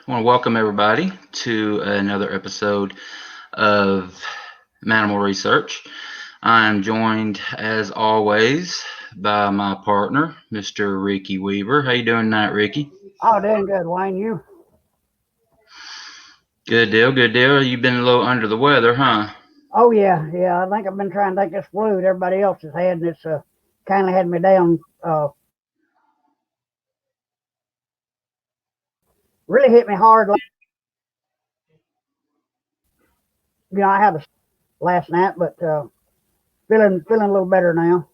I want to welcome everybody to another episode of Mannimal Research. I'm joined, as always, by my partner, Mr. Ricky Weaver. How you doing tonight, Ricky? Oh, doing good, Wayne. You? Good deal, good deal. You've been a little under the weather, huh? Oh, yeah. I think I've been trying to take this flu that everybody else has had, and it's kind of had me down. Really hit me hard. I had a last night, but feeling a little better now.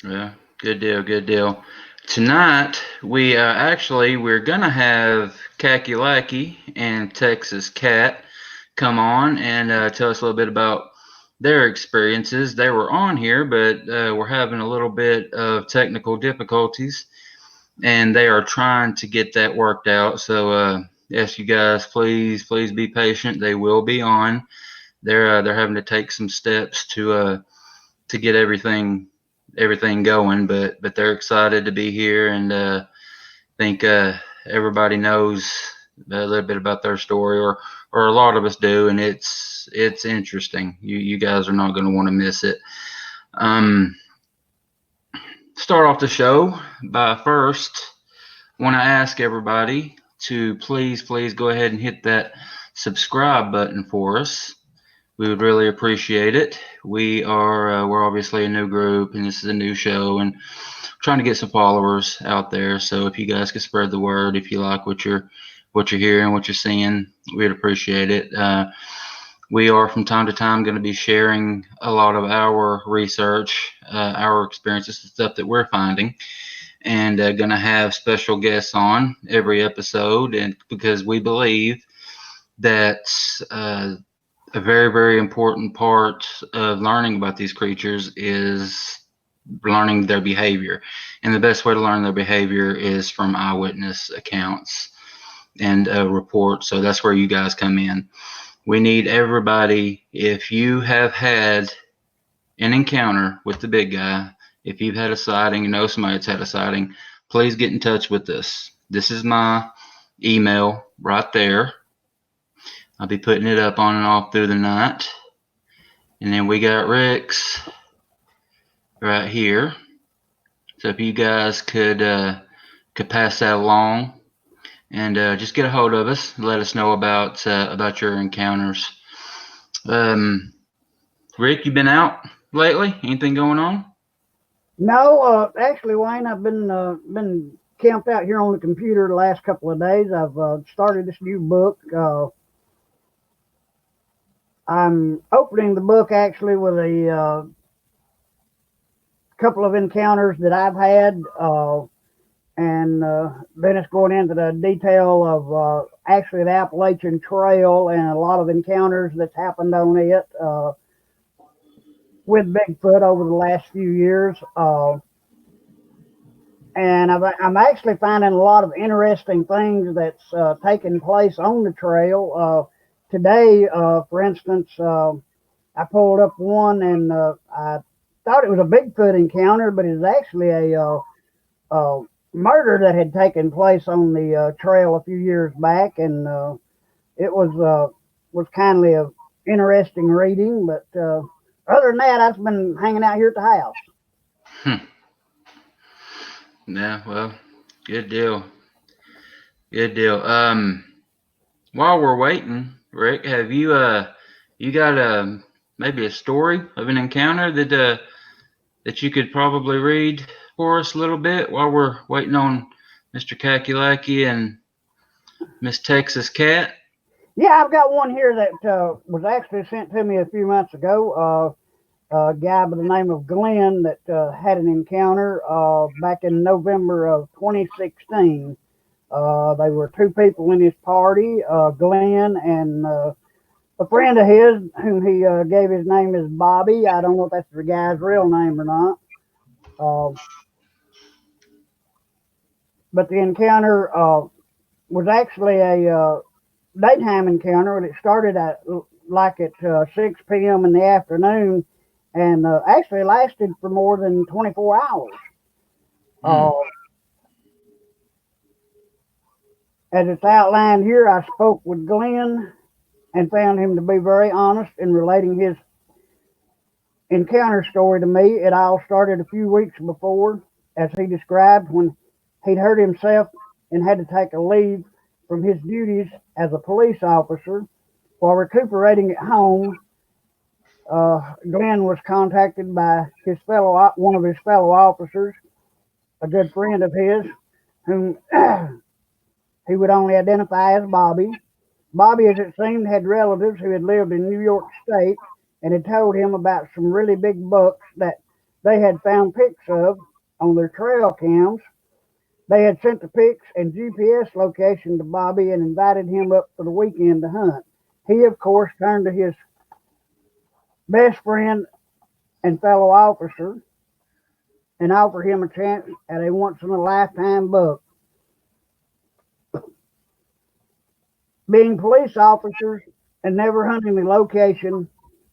Yeah, good deal, good deal. Tonight we're gonna have Kakalaki and Texas Cat come on and tell us a little bit about their experiences. They were on here, but we're having a little bit of technical difficulties, and they are trying to get that worked out. So yes, you guys, please be patient. They will be on. They're having to take some steps to get everything going, but they're excited to be here, and think everybody knows a little bit about their story, or a lot of us do, and it's interesting. You guys are not going to want to miss it. Um, Start off the show by first want to ask everybody to please go ahead and hit that subscribe button for us. We would really appreciate it. We're obviously a new group, and this is a new show, and trying to get some followers out there. So if you guys could spread the word, if you like what you're hearing, what you're seeing, we'd appreciate it. We are from time to time going to be sharing a lot of our research, our experiences, the stuff that we're finding, and going to have special guests on every episode, and because we believe that a very important part of learning about these creatures is learning their behavior. And the best way to learn their behavior is from eyewitness accounts and reports. So that's where you guys come in. We need everybody. If you have had an encounter with the big guy, if you've had a sighting, you know somebody that's had a sighting, please get in touch with us. This is my email right there. I'll be putting it up on and off through the night. And then we got Rick's right here. So if you guys could pass that along, and just get a hold of us, let us know about your encounters. Um, Rick, you been out lately? Anything going on? No, actually, Wayne, I've been camped out here on the computer the last couple of days. I've started this new book. I'm opening the book actually with a couple of encounters that I've had. And then it's going into the detail of actually the Appalachian Trail and a lot of encounters that's happened on it with Bigfoot over the last few years. And I'm actually finding a lot of interesting things that's taking place on the trail. Today, for instance, I pulled up one and I thought it was a Bigfoot encounter, but it was actually a murder that had taken place on the trail a few years back, and it was kindly of interesting reading. But other than that, I've been hanging out here at the house. Hmm. Yeah, well, good deal. Good deal. While we're waiting, Rick, have you got maybe a story of an encounter that you could probably read for us a little bit while we're waiting on Mr. Kakalaki and Miss Texas Cat? Yeah, I've got one here that was actually sent to me a few months ago. A guy by the name of Glenn that had an encounter back in November of 2016. They were two people in his party, Glenn and a friend of his, whom he gave his name as Bobby. I don't know if that's the guy's real name or not. Uh, but the encounter was actually a daytime encounter, and it started at like at 6 p.m. in the afternoon, and actually lasted for more than 24 hours. Hmm. Uh, As it's outlined here, I spoke with Glenn and found him to be very honest in relating his encounter story to me. It all started a few weeks before, as he described, when he'd hurt himself and had to take a leave from his duties as a police officer. While recuperating at home, Glenn was contacted by one of his fellow officers, a good friend of his, whom he would only identify as Bobby. Bobby, as it seemed, had relatives who had lived in New York State and had told him about some really big bucks that they had found pics of on their trail cams. They had sent the pics and GPS location to Bobby and invited him up for the weekend to hunt. He, of course, turned to his best friend and fellow officer and offered him a chance at a once in a lifetime buck. Being police officers and never hunting the location,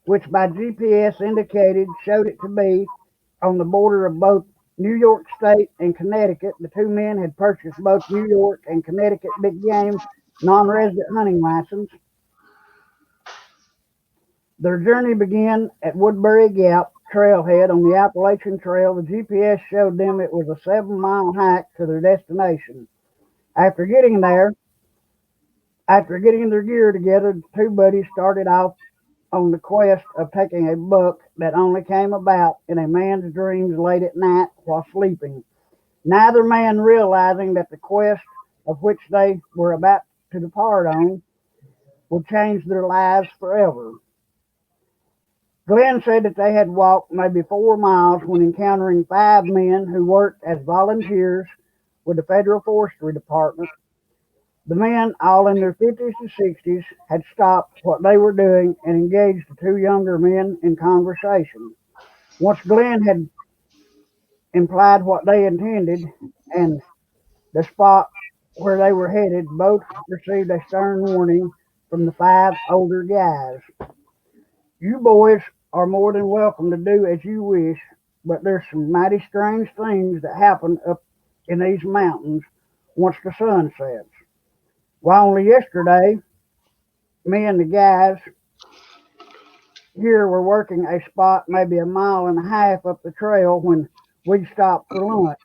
which by GPS indicated showed it to be on the border of both New York State and Connecticut, the two men had purchased both New York and Connecticut big game non resident hunting license. Their journey began at Woodbury Gap trailhead on the Appalachian Trail. The GPS showed them it was a 7 mile hike to their destination. After getting there, after getting their gear together, the two buddies started off on the quest of taking a buck that only came about in a man's dreams late at night while sleeping. Neither man realizing that the quest of which they were about to depart on would change their lives forever. Glenn said that they had walked maybe 4 miles when encountering five men who worked as volunteers with the Federal Forestry Department. The men, all in their 50s to 60s, had stopped what they were doing and engaged the two younger men in conversation. Once Glenn had implied what they intended and the spot where they were headed, both received a stern warning from the five older guys. You boys are more than welcome to do as you wish, but there's some mighty strange things that happen up in these mountains once the sun sets. Why, only yesterday, me and the guys here were working a spot maybe a mile and a half up the trail when we stopped for lunch.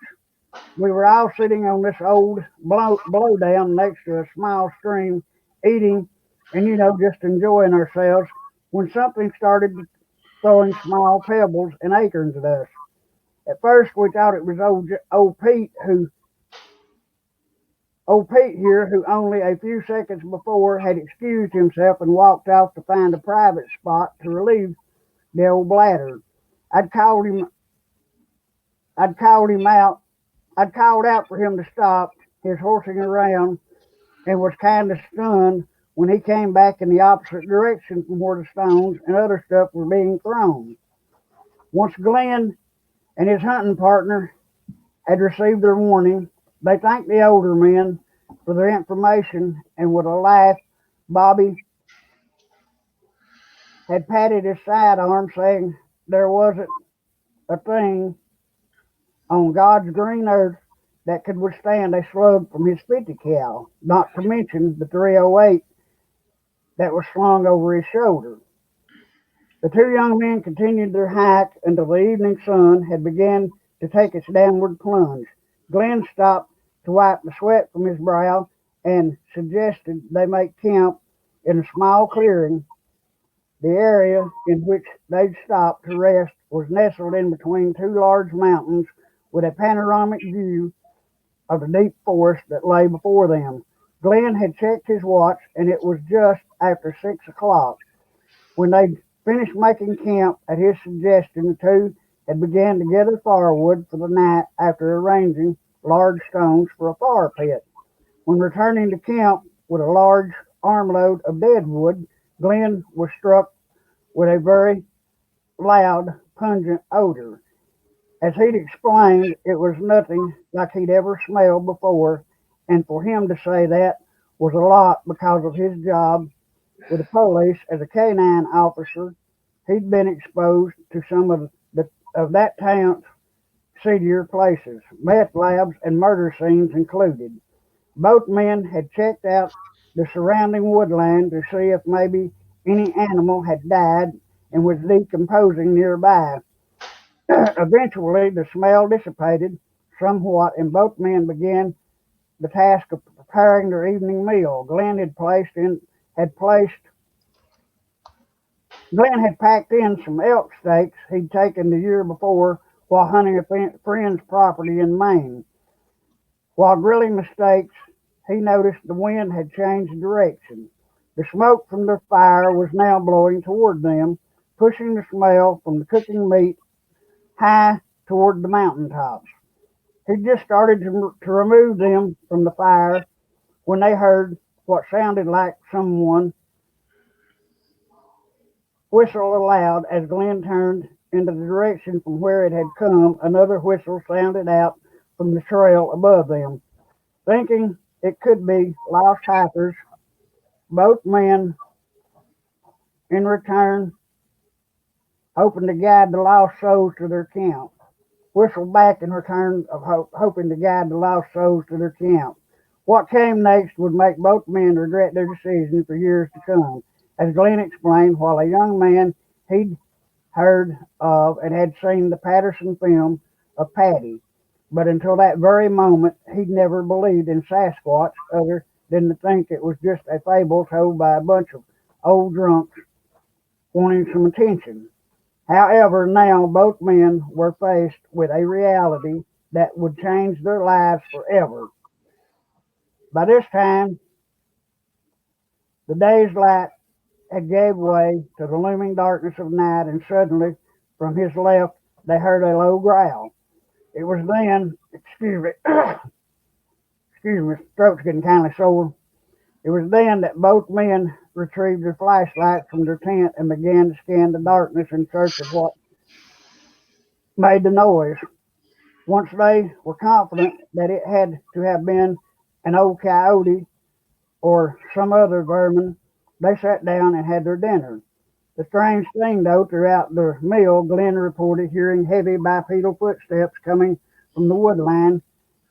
We were all sitting on this old blowdown next to a small stream, eating and, just enjoying ourselves when something started throwing small pebbles and acorns at us. At first, we thought it was old Pete here, who only a few seconds before had excused himself and walked off to find a private spot to relieve the old bladder. I'd called him. I'd called him out. I'd called out for him to stop his horsing around and was kind of stunned when he came back in the opposite direction from where the stones and other stuff were being thrown. Once Glenn and his hunting partner had received their warning, they thanked the older men for their information, and with a laugh, Bobby had patted his sidearm, saying there wasn't a thing on God's green earth that could withstand a slug from his 50 cal, not to mention the 308 that was slung over his shoulder. The two young men continued their hike until the evening sun had begun to take its downward plunge. Glenn stopped to wipe the sweat from his brow and suggested they make camp in a small clearing. The area in which they'd stopped to rest was nestled in between two large mountains with a panoramic view of the deep forest that lay before them. Glenn had checked his watch and it was just after 6 o'clock. When they finished making camp at his suggestion, the two had begun to gather firewood for the night after arranging large stones for a fire pit. When returning to camp with a large armload of deadwood, Glenn was struck with a very loud, pungent odor. As he'd explained, it was nothing like he'd ever smelled before, and for him to say that was a lot because of his job with the police as a canine officer. He'd been exposed to some of that town's seedier places, meth labs and murder scenes included. Both men had checked out the surrounding woodland to see if maybe any animal had died and was decomposing nearby. Eventually, the smell dissipated somewhat, and both men began the task of preparing their evening meal. Had placed Glenn had packed in some elk steaks he'd taken the year before while hunting a friend's property in Maine. While grilling the steaks, he noticed the wind had changed direction. The smoke from their fire was now blowing toward them, pushing the smell from the cooking meat high toward the mountain tops. He just started to remove them from the fire when they heard what sounded like someone whistle aloud. As Glenn turned in the direction from where it had come, another whistle sounded out from the trail above them. Thinking it could be lost hikers, both men in return hoping to guide the lost souls to their camp. Whistled back in return of hoping to guide the lost souls to their camp. What came next would make both men regret their decision for years to come. As Glenn explained, while a young man, he'd heard of and had seen the Patterson film of Patty, but until that very moment, he'd never believed in Sasquatch other than to think it was just a fable told by a bunch of old drunks wanting some attention. However, now both men were faced with a reality that would change their lives forever. By this time, the day's light had gave way to the looming darkness of night, and suddenly, from his left, they heard a low growl. It was then, excuse me, throat's getting kind of sore. It was then that both men retrieved their flashlights from their tent and began to scan the darkness in search of what made the noise. Once they were confident that it had to have been an old coyote or some other vermin, they sat down and had their dinner. The strange thing, though, throughout their meal, Glenn reported hearing heavy bipedal footsteps coming from the woodland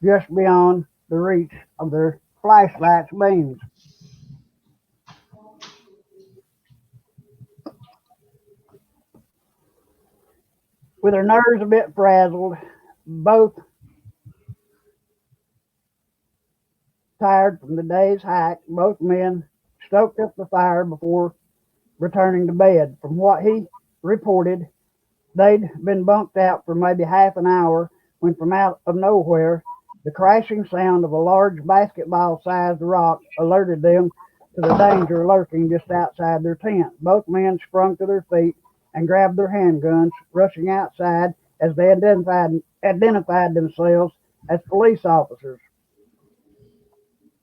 just beyond the reach of their flashlights' beams. With their nerves a bit frazzled, both tired from the day's hike, both men stoked up the fire before returning to bed. From what he reported, they'd been bunked out for maybe half an hour when from out of nowhere the crashing sound of a large basketball sized rock alerted them to the danger lurking just outside their tent. Both men sprung to their feet and grabbed their handguns, rushing outside as they identified themselves as police officers,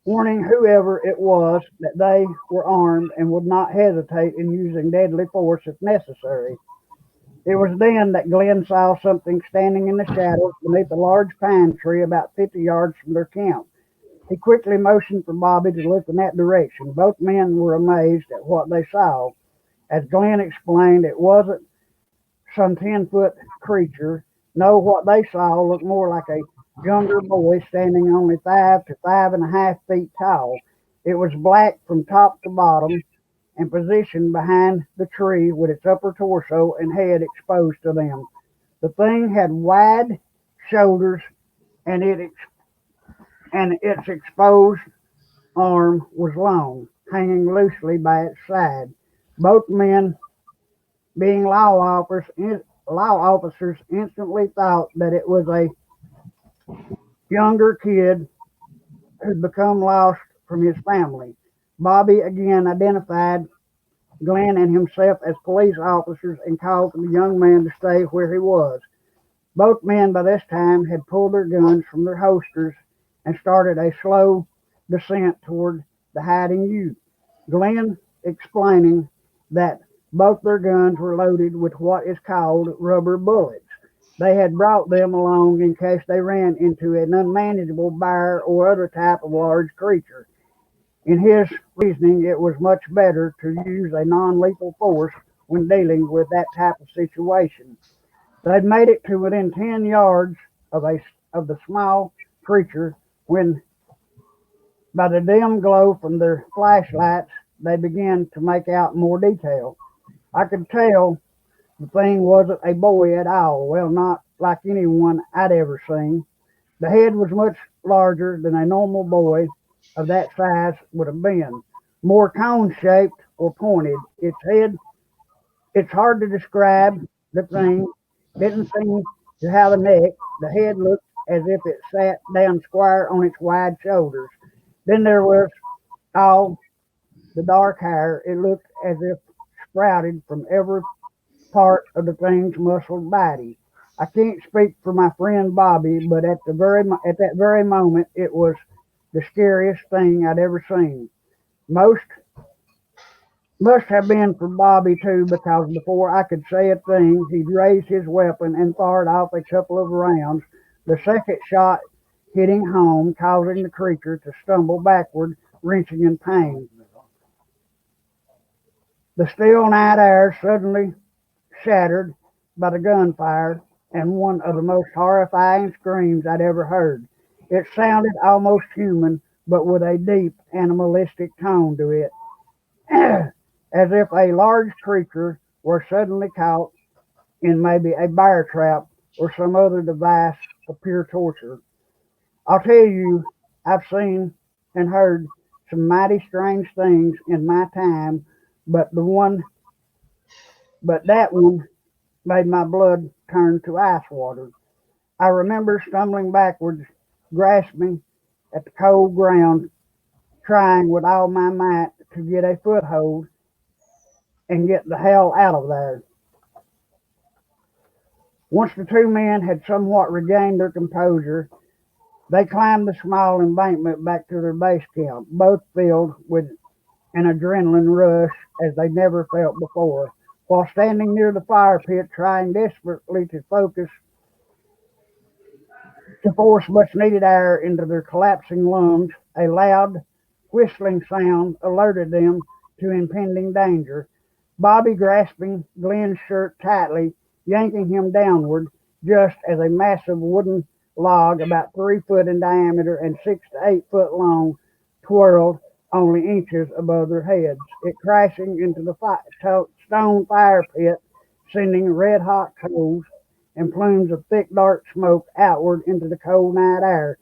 warning whoever it was that they were armed and would not hesitate in using deadly force if necessary. It was then that Glenn saw something standing in the shadows beneath a large pine tree about 50 yards from their camp. He quickly motioned for Bobby to look in that direction. Both men were amazed at what they saw. As Glenn explained, it wasn't some 10-foot creature. No, what they saw looked more like a younger boy standing only 5 to 5.5 feet tall. It was black from top to bottom and positioned behind the tree with its upper torso and head exposed to them. The thing had wide shoulders and its exposed arm was long, hanging loosely by its side. Both men, being law officers, instantly thought that it was a younger kid who'd become lost from his family. Bobby again identified Glenn and himself as police officers and called for the young man to stay where he was. Both men by this time had pulled their guns from their holsters and started a slow descent toward the hiding youth. Glenn explaining that both their guns were loaded with what is called rubber bullets. They had brought them along in case they ran into an unmanageable bear or other type of large creature. In his reasoning, it was much better to use a non lethal force when dealing with that type of situation. They'd made it to within 10 yards of the small creature when By the dim glow from their flashlights, they began to make out more detail. I could tell the thing wasn't a boy at all. Well, not like anyone I'd ever seen. The head was much larger than a normal boy of that size would have been, more cone shaped or pointed. It's hard to describe. The thing didn't seem to have a neck. The head looked as if it sat down square on its wide shoulders. Then there was all the dark hair. It looked as if sprouted from every part of the thing's muscled body. I can't speak for my friend Bobby, but at that very moment, it was the scariest thing I'd ever seen. Most must have been for Bobby too, because before I could say a thing, he'd raised his weapon and fired off a couple of rounds. The second shot hitting home, causing the creature to stumble backward, wrenching in pain. The still night air suddenly shattered by the gunfire and one of the most horrifying screams I'd ever heard. It sounded almost human, but with a deep animalistic tone to it, as if a large creature were suddenly caught in maybe a bear trap or some other device of pure torture. I'll tell you, I've seen and heard some mighty strange things in my time, but the one, but that one made my blood turn to ice water. I remember stumbling backwards, grasping at the cold ground, trying with all my might to get a foothold and get the hell out of there. Once the two men had somewhat regained their composure, they climbed the small embankment back to their base camp, both filled with an adrenaline rush as they'd never felt before. While standing near the fire pit, trying desperately to force much needed air into their collapsing lungs, a loud whistling sound alerted them to impending danger. Bobby grasping Glenn's shirt tightly, yanking him downward, just as a massive wooden log about 3 foot in diameter and 6 to 8 foot long twirled only inches above their heads, it crashing into the stone fire pit, sending red hot coals and plumes of thick dark smoke outward into the cold night air.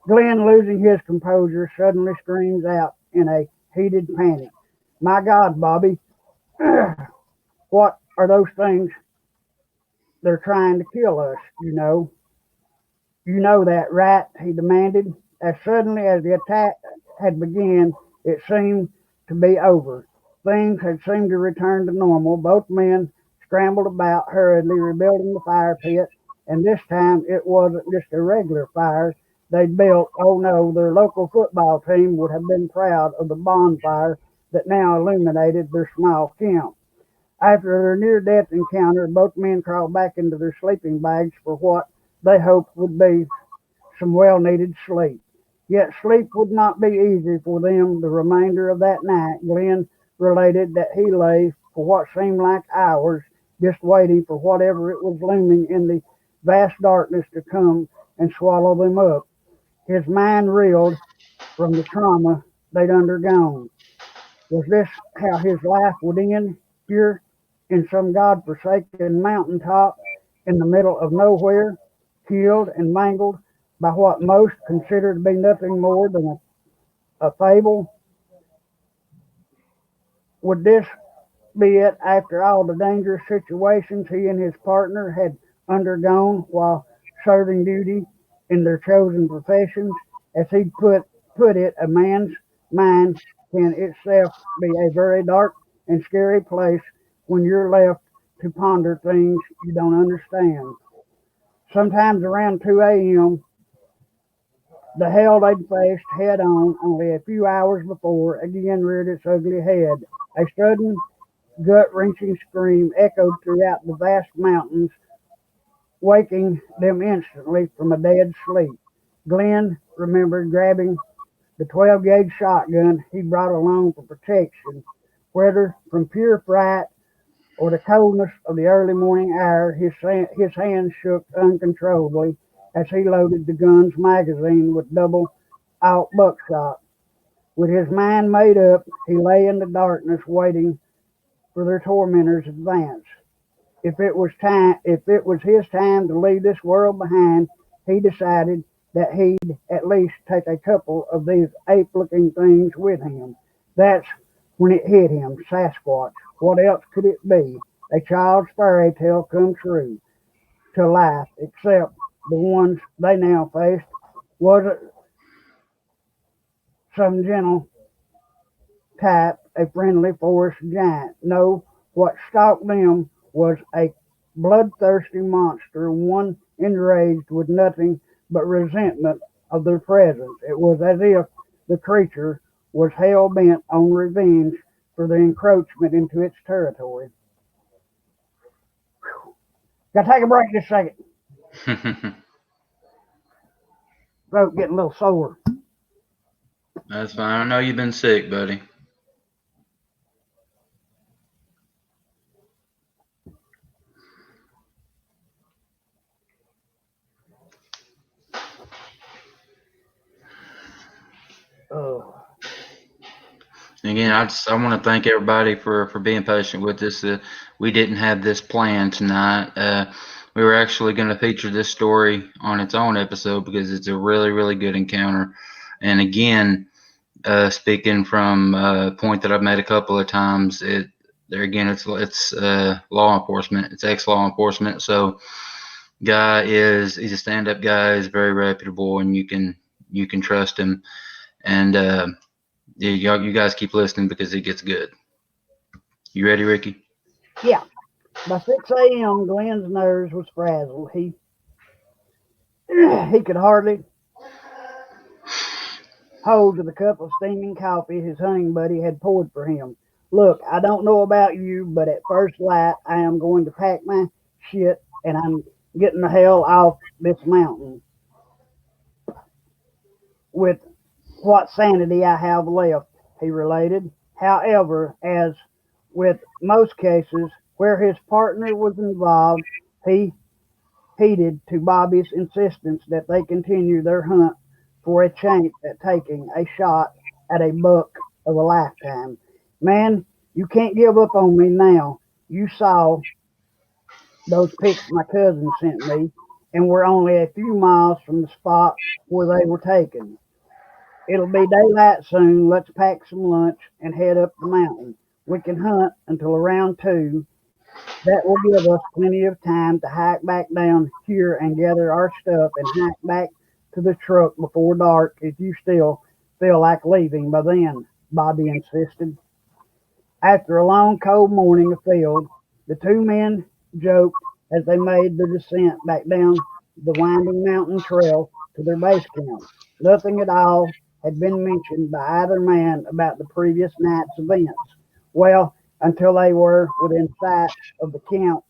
Glenn, losing his composure, suddenly screams out in a heated panic, "My God, Bobby, what are those things? They're trying to kill us, you know." "You know that, right?" he demanded. As suddenly as the attack had begun, it seemed to be over. Things had seemed to return to normal. Both men scrambled about hurriedly, rebuilding the fire pit, and this time it wasn't just a regular fire they'd built. Oh no, their local football team would have been proud of the bonfire that now illuminated their small camp. After their near death encounter, both men crawled back into their sleeping bags for what they hoped would be some well needed sleep. Yet sleep would not be easy for them the remainder of that night. Glenn related that he lay for what seemed like hours, just waiting for whatever it was looming in the vast darkness to come and swallow them up. His mind reeled from the trauma they'd undergone. Was this how his life would end? Here in some God-forsaken mountain top in the middle of nowhere, killed and mangled by what most considered to be nothing more than a fable? Would this be it after all the dangerous situations he and his partner had undergone while serving duty in their chosen professions? As he put it, a man's mind can itself be a very dark and scary place when you're left to ponder things you don't understand. Sometimes around 2 a.m., the hell they'd faced head on only a few hours before again reared its ugly head. A sudden gut wrenching scream echoed throughout the vast mountains, waking them instantly from a dead sleep. Glenn remembered grabbing the 12 gauge shotgun he brought along for protection. Whether from pure fright or the coldness of the early morning air, his hands shook uncontrollably as he loaded the gun's magazine with double out buckshot. With his mind made up, he lay in the darkness waiting for their tormentor's advance. If it was his time to leave this world behind, he decided that he'd at least take a couple of these ape-looking things with him. That's when it hit him, Sasquatch. What else could it be? A child's fairy tale come true to life, except the ones they now faced was some gentle type, a friendly forest giant. No, what stalked them was a bloodthirsty monster, one enraged with nothing but resentment of their presence. It was as if the creature was hell bent on revenge for their encroachment into its territory. Gotta take a break just a second. Throat getting a little sore. That's fine. I know you've been sick, buddy. Oh, Again, I want to thank everybody for being patient with us. We didn't have this plan tonight. We were actually going to feature this story on its own episode because it's a really good encounter. And again, speaking from a point that I've made a couple of times, it there again, it's law enforcement. It's ex law enforcement. So guy is he's a stand up guy. He's very reputable, and you can trust him. And yeah, you guys keep listening because it gets good. You ready, Ricky? yeah. By 6 a.m., Glenn's nerves was frazzled. He could hardly hold to the cup of steaming coffee his hunting buddy had poured for him. Look, I don't know about you, but at first light, I am going to pack my shit and I'm getting the hell off this mountain with what sanity I have left, he related. However, as with most cases where his partner was involved, he heeded to Bobby's insistence that they continue their hunt for a chance at taking a shot at a buck of a lifetime. Man, you can't give up on me now. You saw those pics my cousin sent me, and we're only a few miles from the spot where they were taken. It'll be daylight soon. Let's pack some lunch and head up the mountain. We can hunt until around 2. That will give us plenty of time to hike back down here and gather our stuff and hike back to the truck before dark if you still feel like leaving by then, Bobby insisted. After a long, cold morning afield, the two men joked as they made the descent back down the winding mountain trail to their base camp. Nothing at all had been mentioned by either man about the previous night's events. Well, until they were within sight of the camp.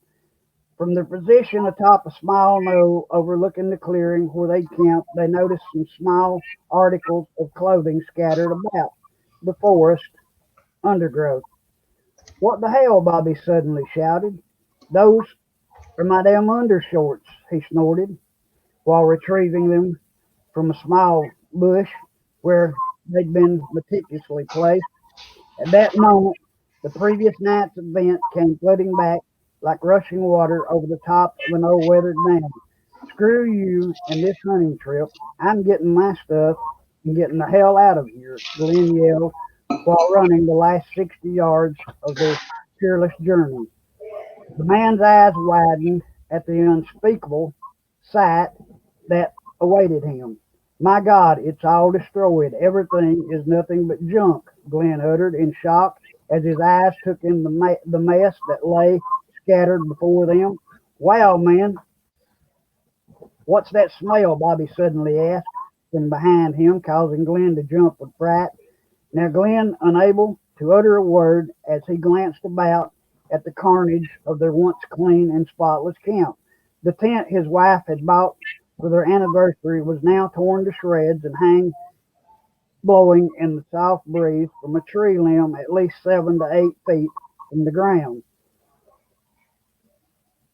From their position atop a small knoll overlooking the clearing where they camped, they noticed some small articles of clothing scattered about the forest undergrowth. What the hell? Bobby suddenly shouted. Those are my damn undershorts, he snorted, while retrieving them from a small bush where they'd been meticulously placed. At that moment, the previous night's event came flooding back like rushing water over the top of an old weathered dam. Screw you and this hunting trip. I'm getting my stuff and getting the hell out of here, Glenn yelled while running the last 60 yards of their peerless journey. The man's eyes widened at the unspeakable sight that awaited him. My God, it's all destroyed. Everything is nothing but junk, Glenn uttered in shock as his eyes took in the mess that lay scattered before them. Wow, man, what's that smell? Bobby suddenly asked from behind him, causing Glenn to jump with fright. Now, Glenn, unable to utter a word as he glanced about at the carnage of their once clean and spotless camp. The tent his wife had bought for their anniversary was now torn to shreds and hung blowing in the soft breeze from a tree limb at least 7 to 8 feet from the ground.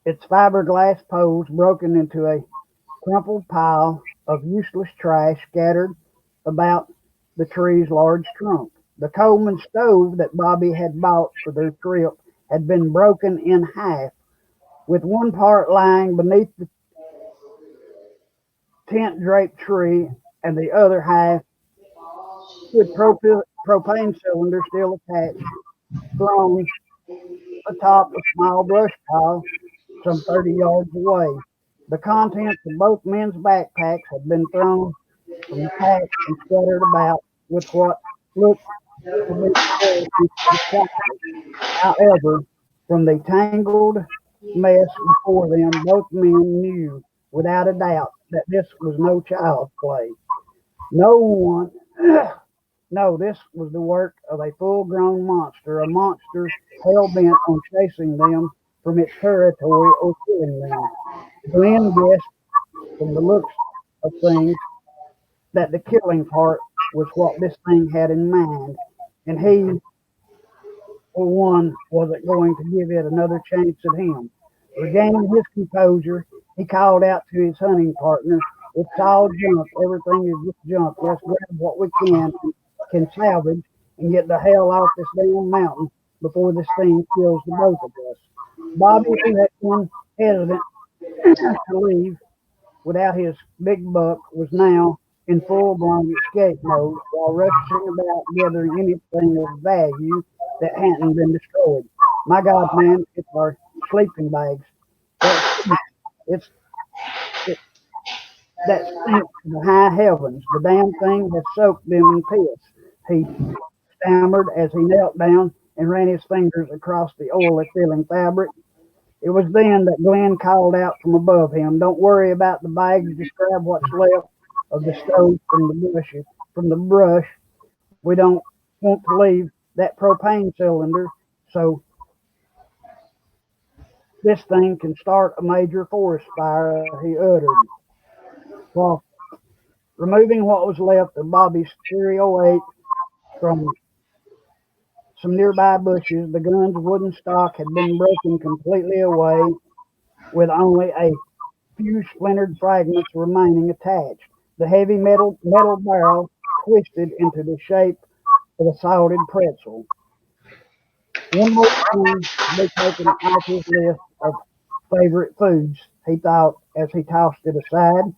Its fiberglass poles broken into a crumpled pile of useless trash scattered about the tree's large trunk. The Coleman stove that Bobby had bought for their trip had been broken in half, with one part lying beneath the tent draped tree and the other half with propane cylinder still attached, thrown atop a small brush pile some 30 yards away. The contents of both men's backpacks had been thrown from the pack and scattered about with what looked to be the fire. However, from the tangled mess before them, both men knew without a doubt that this was no child's play. No one, no, this was the work of a full grown monster, a monster hell bent on chasing them from its territory or killing them. Glenn guessed from the looks of things that the killing part was what this thing had in mind, and he, for one, wasn't going to give it another chance at him. Regaining his composure, he called out to his hunting partner, "It's all junk. Everything is just junk. Let's grab what we can salvage and get the hell off this damn mountain before this thing kills the both of us." Bobby, who had been hesitant to leave without his big buck, was now in full blown escape mode while rushing about gathering anything of value that hadn't been destroyed. "My God, man, it's our sleeping bags. That stinks. It, that stinks to the high heavens. The damn thing has soaked them in piss," he stammered as he knelt down and ran his fingers across the oily feeling fabric. It was then that Glenn called out from above him, "Don't worry about the bags. Just grab what's left of the stove from the bushes, from the brush. We don't want to leave that propane cylinder so this thing can start a major forest fire," he uttered, while removing what was left of Bobby's .308 from some nearby bushes. The gun's wooden stock had been broken completely away, with only a few splintered fragments remaining attached. The heavy metal barrel twisted into the shape of a salted pretzel. One more thing to be taken off his list of favorite foods, he thought as he tossed it aside.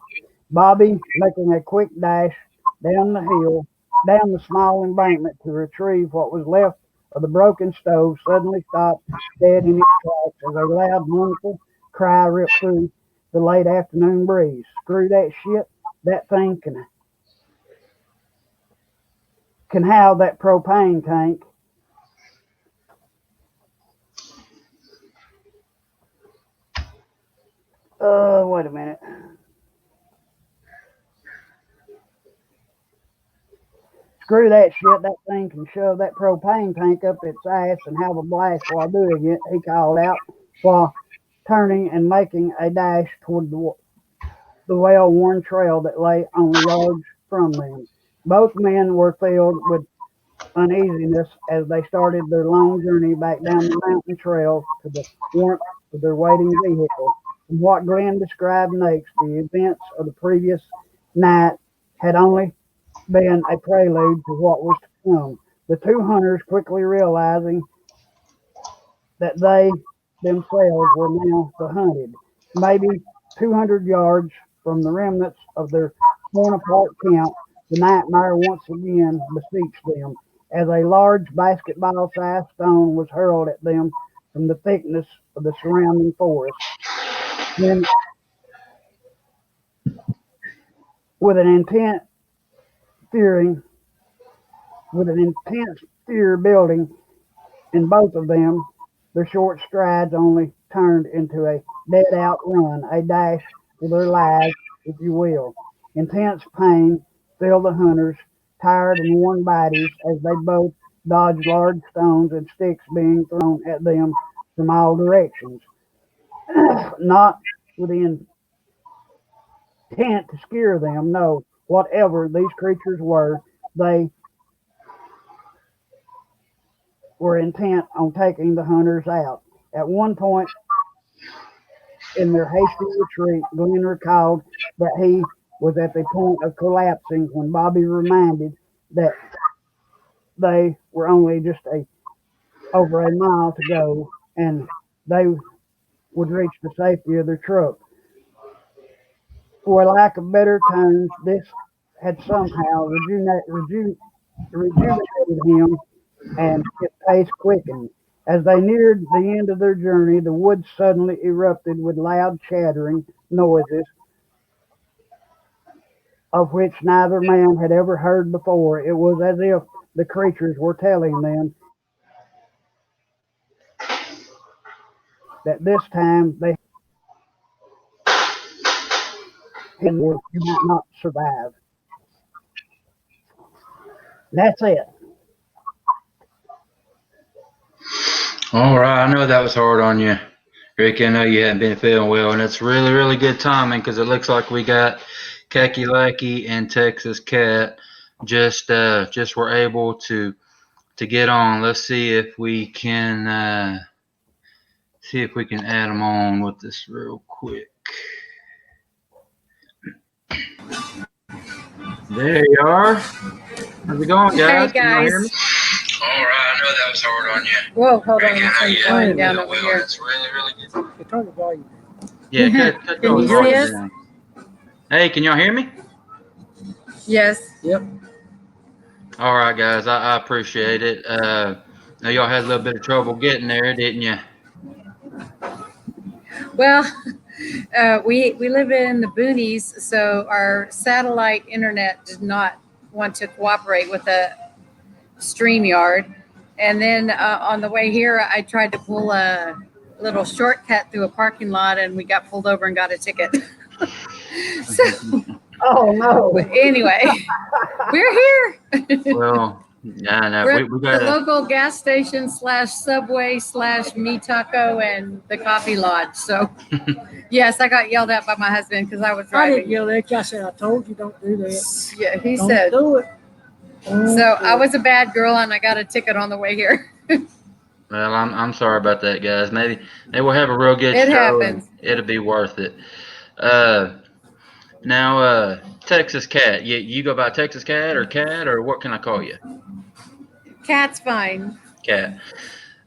Bobby, making a quick dash down the hill, down the small embankment to retrieve what was left of the broken stove, suddenly stopped dead in its tracks as a loud, mournful cry ripped through the late afternoon breeze. "Screw that shit! That thing can have that propane tank." Wait a minute. "Screw that shit! That thing can shove that propane tank up its ass and have a blast while doing it," he called out, while turning and making a dash toward the well worn trail that lay only yards from them. Both men were filled with uneasiness as they started their long journey back down the mountain trail to the warmth of their waiting vehicle. From what Glenn described next, the events of the previous night had only been a prelude to what was to come. The two hunters, quickly realizing that they themselves were now the hunted, maybe 200 yards from the remnants of their torn apart camp, the nightmare once again beseeched them as a large basketball sized stone was hurled at them from the thickness of the surrounding forest. Then, with an intent fearing, with an intense fear building in both of them, their short strides only turned into a dead out run, a dash for their lives, if you will. Intense pain filled the hunters' tired and worn bodies as they both dodged large stones and sticks being thrown at them from all directions. Not with the intent to scare them, no. Whatever these creatures were, they were intent on taking the hunters out. At one point in their hasty retreat, Glenn recalled that he was at the point of collapsing when Bobby reminded that they were only just over a mile to go, and they would reach the safety of their truck. For lack of better terms, this had somehow rejuvenated him, and his pace quickened. As they neared the end of their journey, the woods suddenly erupted with loud chattering noises of which neither man had ever heard before. It was as if the creatures were telling them that this time they you might not survive. That's it. All right, I know that was hard on you, Ricky. I know you hadn't been feeling well, and it's really, really good timing because it looks like we got Kakalaki and Texas Cat just were able to get on. Let's see if we can add them on with this real quick. There you are. How's it going, guys? Hey Can y'all hear me? guys. All right, I know that was hard on you. Whoa, hold on. Ricky, I Let's know turn you the hadn't volume been down feeling over well, and here. it's really, really good. Turn the volume down. Yeah, cut Can those you see volumes us? down. Hey, can y'all hear me? Yes. Yep. All right, guys, I appreciate it. Now y'all had a little bit of trouble getting there, didn't you? Well, we live in the boonies, so our satellite internet did not want to cooperate with the StreamYard. And then on the way here, I tried to pull a little shortcut through a parking lot, and we got pulled over and got a ticket. So Oh no! anyway, we're here. Well, yeah, no, We're at we the gotta. local gas station slash Subway slash Me Taco and the Coffee Lodge. So yes, I got yelled at by my husband because I was I didn't driving. yell at you. I said, I told you don't do that. Yeah, he Don't said. do it. Don't So do I it. was a bad girl and I got a ticket on the way here. Well, I'm sorry about that, guys. Maybe we'll have a real good It show and happens. it'll be worth it. Uh, now, Texas Cat. You go by Texas Cat or what can I call you? Cat's fine. Cat.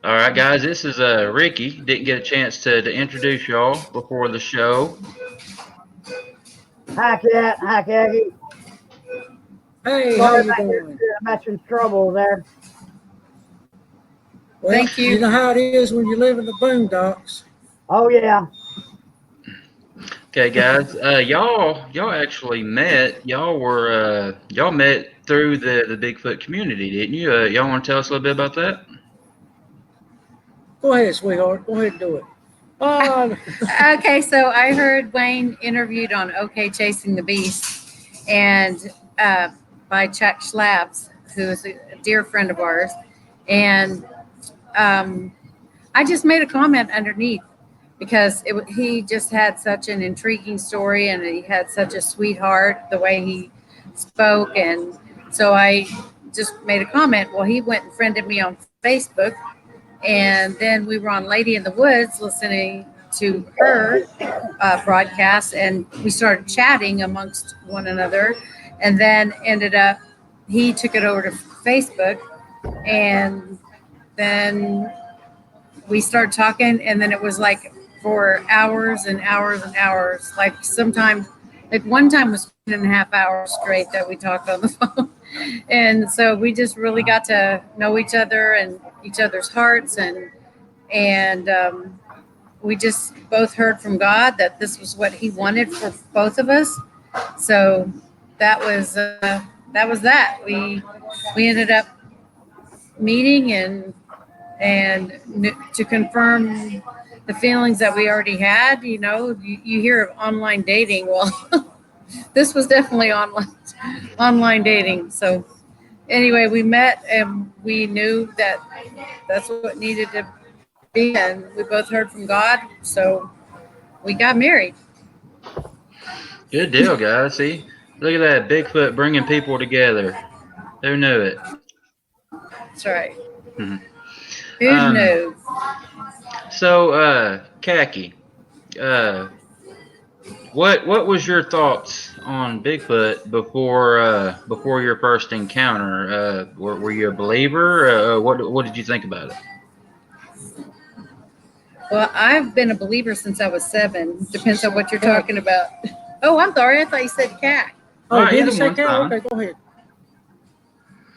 All right, guys. This is Ricky. Didn't get a chance to introduce y'all before the show. Hi, Cat. Hi, Khaki. Hey, how Sorry you doing? about your trouble there. Well, Thank you. You know how it is when you live in the boondocks. Oh yeah. Okay, guys. Y'all actually met. Y'all met through the Bigfoot community, didn't you? Y'all want to tell us a little bit about that? Go ahead, sweetheart. Go ahead and do it. Oh, Okay, so I heard Wayne interviewed on OK Chasing the Beast and by Chuck Schlaps, who is a dear friend of ours. And I just made a comment underneath because he just had such an intriguing story and he had such a sweetheart the way he spoke. And so I just made a comment. Well, he went and friended me on Facebook. And then we were on Lady in the Woods listening to her broadcast and we started chatting amongst one another. And then ended up, he took it over to Facebook and then we started talking, and then it was like for hours and hours and hours. Like sometimes, like one time was 1.5 hours straight that we talked on the phone, and so we just really got to know each other and each other's hearts, and we just both heard from God that this was what He wanted for both of us. So that was that. We ended up meeting and to confirm the feelings that we already had. You hear of online dating. Well, this was definitely online dating. So anyway, we met and we knew that that's what needed to be, and we both heard from God. So we got married. Good deal, guys. See, look at that Bigfoot bringing people together. Who knew it? That's right. Mhm. Who knew? So, Khaki, uh, What was your thoughts on Bigfoot before your first encounter? Were you a believer? What did you think about it? Well, I've been a believer since I was 7. Depends on what you're Cat. talking about. Oh, I'm sorry. I thought you said cat. All Oh, right, did he either say one's cat? fine. Okay, go ahead.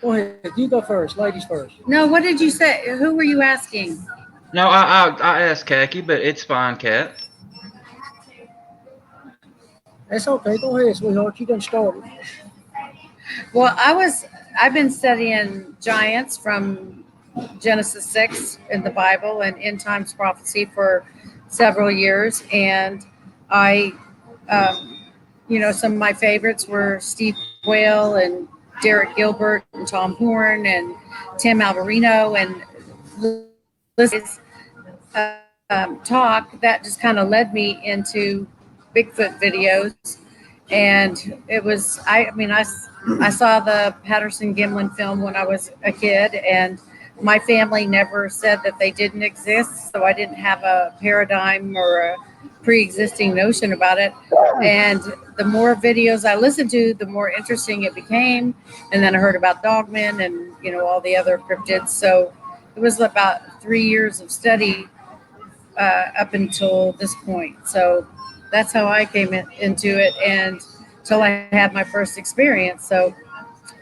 Go ahead. You go first. Ladies first. No, what did you say? Who were you asking? No, I asked Khaki, but it's fine, Cat. That's okay. Go ahead, sweetheart. You done started. Well, I've been studying giants from Genesis 6 in the Bible and end times prophecy for several years. And I, some of my favorites were Steve Quayle and Derek Gilbert and Tom Horn and Tim Alvarino and Liz talk that just kind of led me into Bigfoot videos. And it was, I saw the Patterson Gimlin film when I was a kid, and my family never said that they didn't exist. So I didn't have a paradigm or a pre existing notion about it. And the more videos I listened to, the more interesting it became. And then I heard about dogmen and, all the other cryptids. So it was about 3 years of study up until this point. So that's how I came into it, and till I had my first experience. So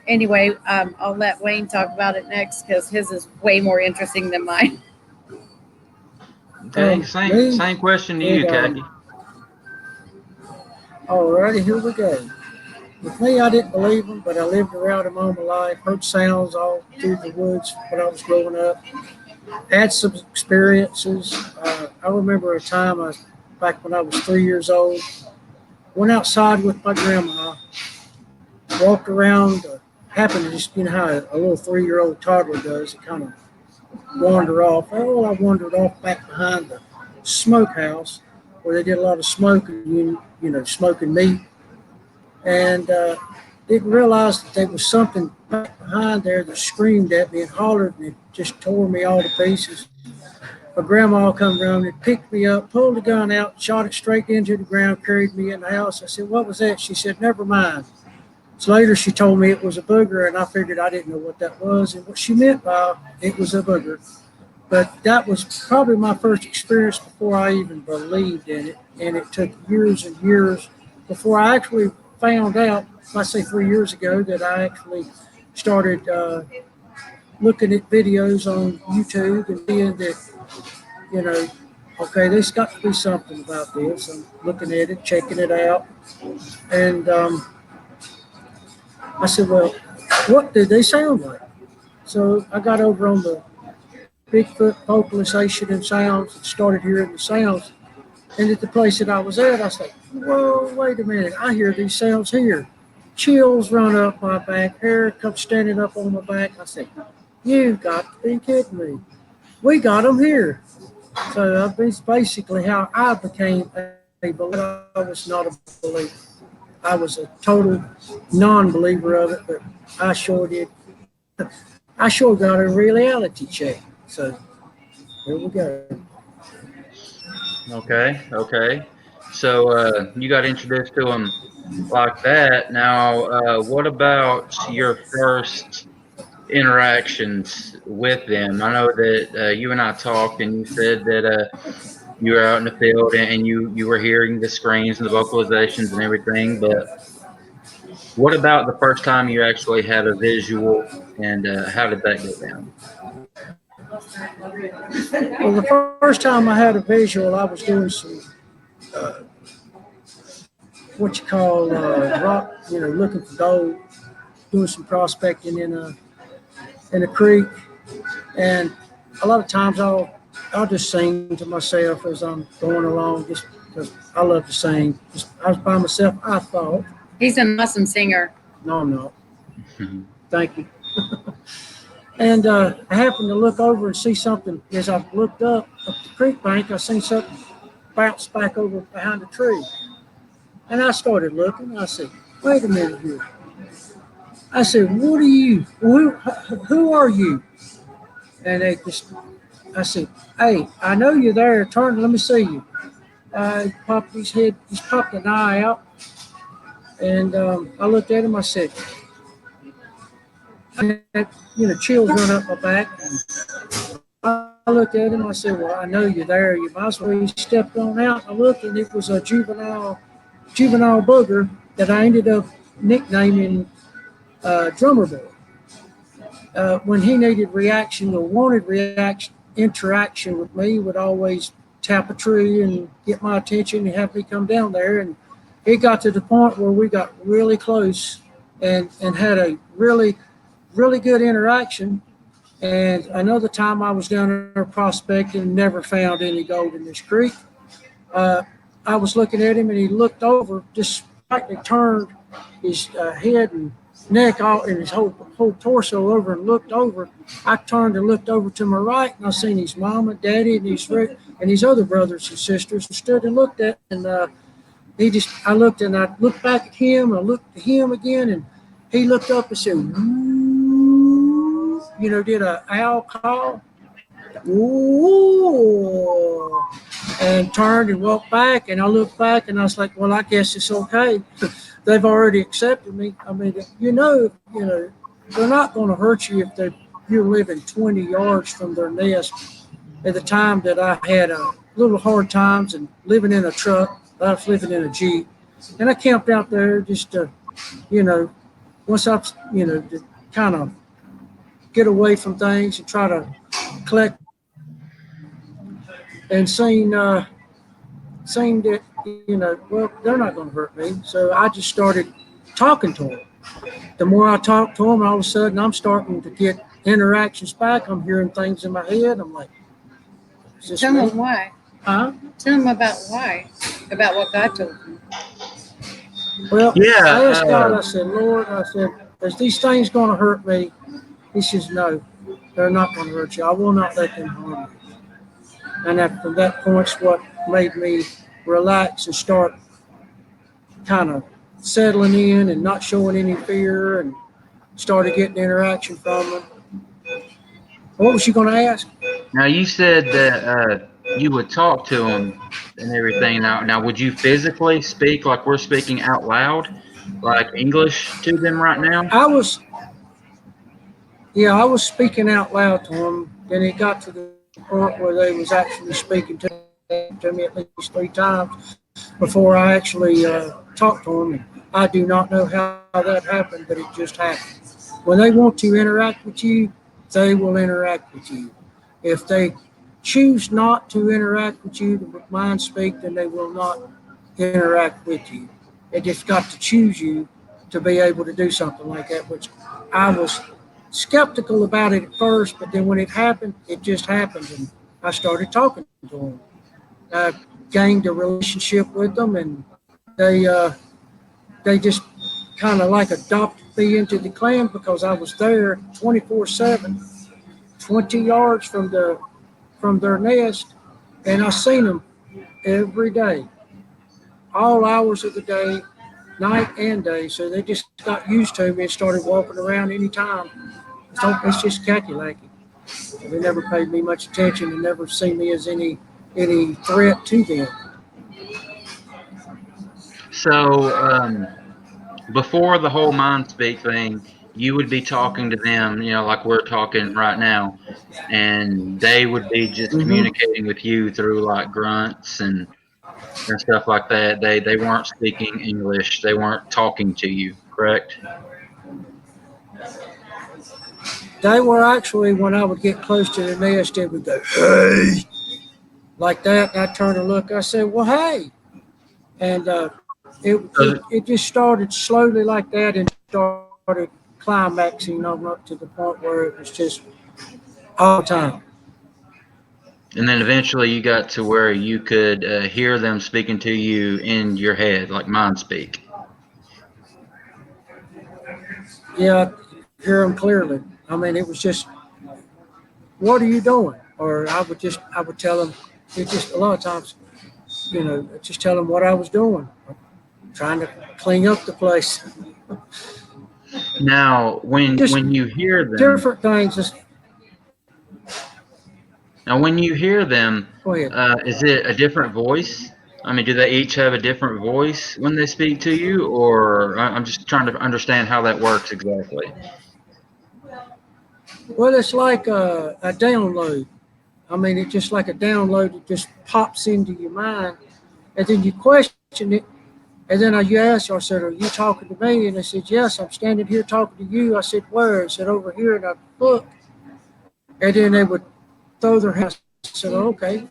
anyway, I'll let Wayne talk about it next because his is way more interesting than mine. Okay, same Me, same question to it, you, Khaki. alrighty, here we go. With me, I didn't believe them, but I lived around them all my life, heard sounds all through the woods when I was growing up, had some experiences. I remember a time back when I was 3 years old, went outside with my grandma, walked around, happened to just, how a little 3-year-old toddler does, it kind of wander off. Well, I wandered off back behind the smokehouse where they did a lot of smoking, smoking meat, and didn't realize that there was something back behind there that screamed at me and hollered and it just tore me all to pieces. My grandma come around and picked me up, pulled the gun out, shot it straight into the ground, carried me in the house. I said, "What was that?" She said, "Never mind." So later she told me it was a booger, and I figured I didn't know what that was and what she meant by it was a booger. But that was probably my first experience before I even believed in it. And it took years and years before I actually found out, let's say 3 years ago, that I actually started looking at videos on YouTube and seeing that, you know, okay, there's got to be something about this. I'm looking at it, checking it out. And I said, well, what did they sound like? So I got over on the Bigfoot vocalization and sounds and started hearing the sounds. And at the place that I was at, I said, whoa, wait a minute. I hear these sounds here. Chills run up my back, hair comes standing up on my back. I said, you got to be kidding me. We got them here. So that's basically how I became a believer. I was not a believer. I was a total non-believer of it, but I sure did. I sure got a reality check. So here we go. Okay. So you got introduced to them like that. Now, what about your first interactions with them? I know that you and I talked, and you said that you were out in the field and you were hearing the screams and the vocalizations and everything. But what about the first time you actually had a visual, and how did that go down? Well, the first time I had a visual, I was doing some uh, what you call rock, looking for gold, doing some prospecting in a creek, and a lot of times I'll just sing to myself as I'm going along, just because I love to sing. Just I was by myself. I thought, He's an awesome singer. no, I'm not. Thank you. And I happened to look over and see something. As I looked up the creek bank, I seen something bounce back over behind a tree. And I started looking. I said, wait a minute here. I said, what are you? Who are you? And I said, hey, I know you're there. Turn, let me see you. He's popped an eye out, and I looked at him. I said, chills run up my back. I looked at him. I said, "Well, I know you're there. You might as well." He stepped on out. I looked, and it was a juvenile booger that I ended up nicknaming Drummer Boy. When he needed reaction or wanted interaction with me, he would always tap a tree and get my attention and have me come down there. And it got to the point where we got really close and had a really, really good interaction. And another time I was down there prospecting and never found any gold in this creek. I was looking at him and he looked over, just slightly turned his head and neck all and his whole torso over and looked over. I turned and looked over to my right and I seen his mama, daddy, and his other brothers and sisters who stood and looked at. And I looked and I looked back at him. I looked at him again and he looked up and said, "Woo," did a owl call. Ooh, and turned and walked back. And I looked back and I was like, well, I guess it's okay. They've already accepted me. I mean, they're not going to hurt you if you're living 20 yards from their nest. At the time that I had a little hard times and living in a truck, I was living in a Jeep. And I camped out there just to, once I, to kind of get away from things and try to collect and seen that, well, they're not going to hurt me. So I just started talking to them. The more I talked to them, all of a sudden I'm starting to get interactions back. I'm hearing things in my head. I'm like, is this Tell me? them why. Huh? Tell them about why. About what God told you. Well, Yeah. I asked God, I said, Lord, is these things going to hurt me? He says, no, they're not going to hurt you. I will not let them harm you. And from that point's what made me relax and start kind of settling in and not showing any fear and started getting interaction from them. What was you going to ask? Now you said that you would talk to them and everything. Now, would you physically speak like we're speaking out loud, like English to them right now? I was speaking out loud to them. Then it got to the point where they was actually speaking to me at least 3 times before I actually talked to them. And I do not know how that happened, but it just happened. When they want to interact with you, they will interact with you. If they choose not to interact with you, to mind speak, then they will not interact with you. They just got to choose you to be able to do something like that, which I was skeptical about it at first, but then when it happened, it just happened, and I started talking to them. I gained a relationship with them, and they just kind of like adopted me into the clan because I was there 24/7, 20 yards from their nest, and I seen them every day, all hours of the day, night and day. So they just got used to me and started walking around anytime. So it's just calculating. They never paid me much attention and never seen me as any threat to them. So before the whole mind speak thing, you would be talking to them, like we're talking right now, and they would be just Mm-hmm. communicating with you through like grunts and stuff like that. They weren't speaking English. They weren't talking to you, correct? They were actually, when I would get close to the nest, they would go, hey, like that. And I'd turn and look. I said, well, hey. And it just started slowly like that and started climaxing on up to the point where it was just all the time. And then eventually you got to where you could hear them speaking to you in your head, like mind speak. Yeah, I hear them clearly. I mean, it was just, what are you doing? Or I would tell them, it just a lot of times, just tell them what I was doing, trying to clean up the place. Now, when Just you hear them, different things. Just now when you hear them, go ahead. is it a different voice I mean, do they each have a different voice when they speak to you, or I'm just trying to understand how that works exactly. Well, it's like a download. I mean, it's just like a download. It just pops into your mind, and then you question it. And then you asked, I said, "Are you talking to me?" And they said, "Yes, I'm standing here talking to you." I said, "Where?" I said, "Over here." And I look, and then they would throw their hands. I said, "Okay,"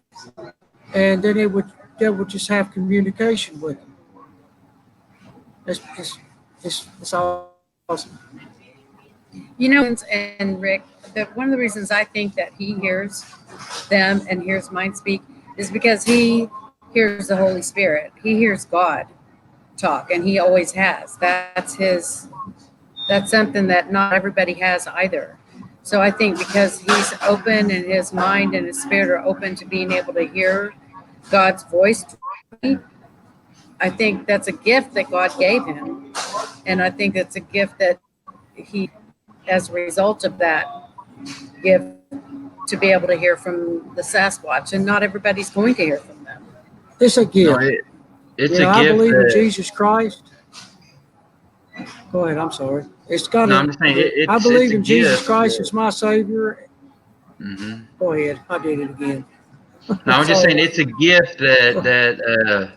and then they would just have communication with them. It's awesome. You know, and Rick, one of the reasons I think that he hears them and hears mine speak is because he hears the Holy Spirit. He hears God talk, and he always has. That's something that not everybody has either. So I think because he's open and his mind and his spirit are open to being able to hear God's voice, I think that's a gift that God gave him. And I think it's a gift that he, as a result of that gift, to be able to hear from the Sasquatch. And not everybody's going to hear from them. It's a No, gift. it's You a know, I gift believe in that. Jesus Christ. Go ahead. I'm sorry. It's got No, I'm to. just saying I it's believe a in Jesus gift Christ that. as my Savior. Hmm. Go ahead. I did it again. No, I'm just Sorry. saying it's a gift that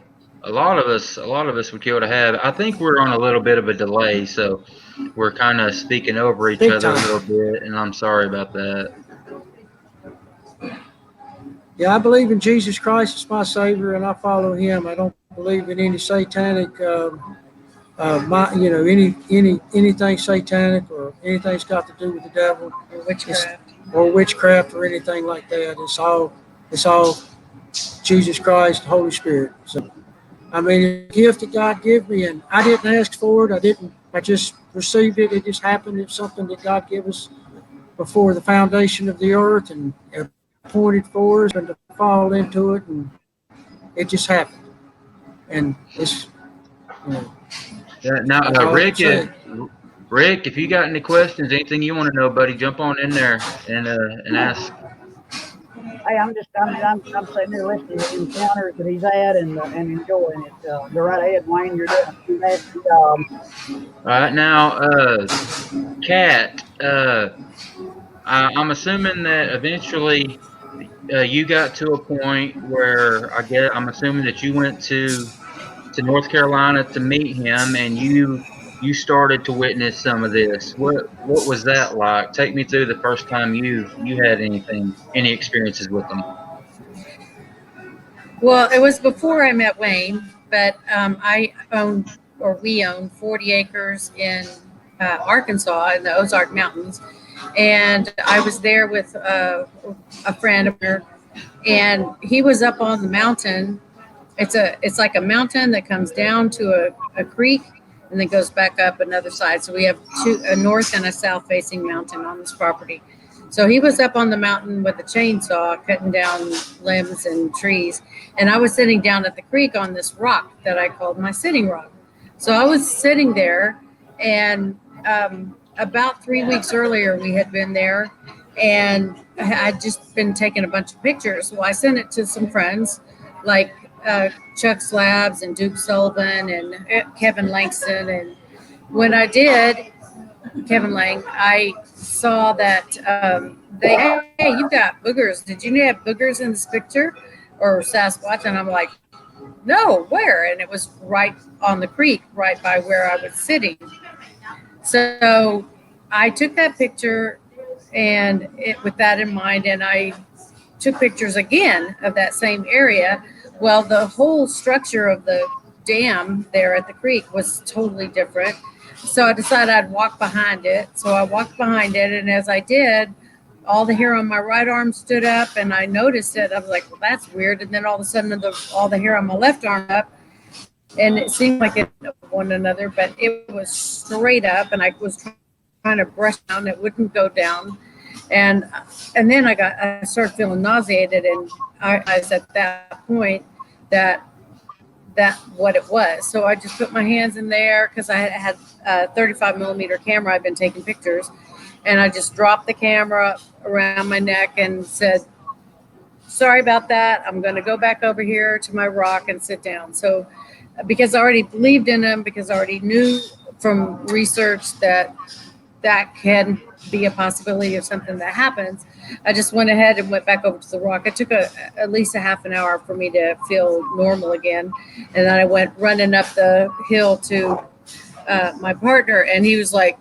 a lot of us would kill to have. I think we're on a little bit of a delay, so we're kind of speaking over each Big other a time. little bit, and I'm sorry about that. Yeah, I believe in Jesus Christ as my Savior, and I follow Him. I don't believe in any satanic, anything satanic or anything's got to do with the devil, Or it's, witchcraft. or witchcraft or anything like that. It's all Jesus Christ, Holy Spirit. So, I mean, it's a gift that God gave me, and I didn't ask for it. I didn't. I just received it. It just happened. It's something that God gave us before the foundation of the earth and appointed for us, and to fall into it, and it just happened. And it's, you know, Yeah, now, that's all I can say. Rick, if you got any questions, anything you want to know, buddy, jump on in there and ask. Hey, I'm sitting here listening to the encounters that he's had and enjoying it. Go right ahead, Wayne. You're doing a fantastic job. All right, now, Kat, I'm assuming that eventually you got to a point where I'm assuming that you went to North Carolina to meet him, and you started to witness some of this. What was that like? Take me through the first time you had any experiences with him. Well, it was before I met Wayne, but I owned, or we owned, 40 acres in Arkansas in the Ozark Mountains. And I was there with a friend of mine, and he was up on the mountain. It's like a mountain that comes down to a creek and then goes back up another side. So we have a north and a south facing mountain on this property. So he was up on the mountain with a chainsaw cutting down limbs and trees, and I was sitting down at the creek on this rock that I called my sitting rock. So I was sitting there, and about 3 weeks earlier we had been there, and I'd just been taking a bunch of pictures. Well, I sent it to some friends, like Chuck Slabs and Duke Sullivan and Kevin Langston. And when I did, Kevin Lang, I saw that hey, you've got boogers. Did you have boogers in this picture or Sasquatch? And I'm like, no, where? And it was right on the creek, right by where I was sitting. So I took that picture with that in mind, and I took pictures again of that same area. Well, the whole structure of the dam there at the creek was totally different. So I decided I'd walk behind it. So I walked behind it, and as I did, all the hair on my right arm stood up, and I noticed it. I was like, "Well, that's weird." And then all of a sudden, all the hair on my left arm up, and it seemed like it one another, but it was straight up, and I was trying to brush down. It wouldn't go down, and and then I started feeling nauseated, and I was at that point that what it was. So I just put my hands in there because I had a 35 millimeter camera. I've been taking pictures, and I just dropped the camera around my neck and said, sorry about that. I'm going to go back over here to my rock and sit down. So, because I already believed in him, because I already knew from research that that can be a possibility of something that happens, I just went ahead and went back over to the rock. It took at least a half an hour for me to feel normal again. And then I went running up the hill to my partner, and he was like,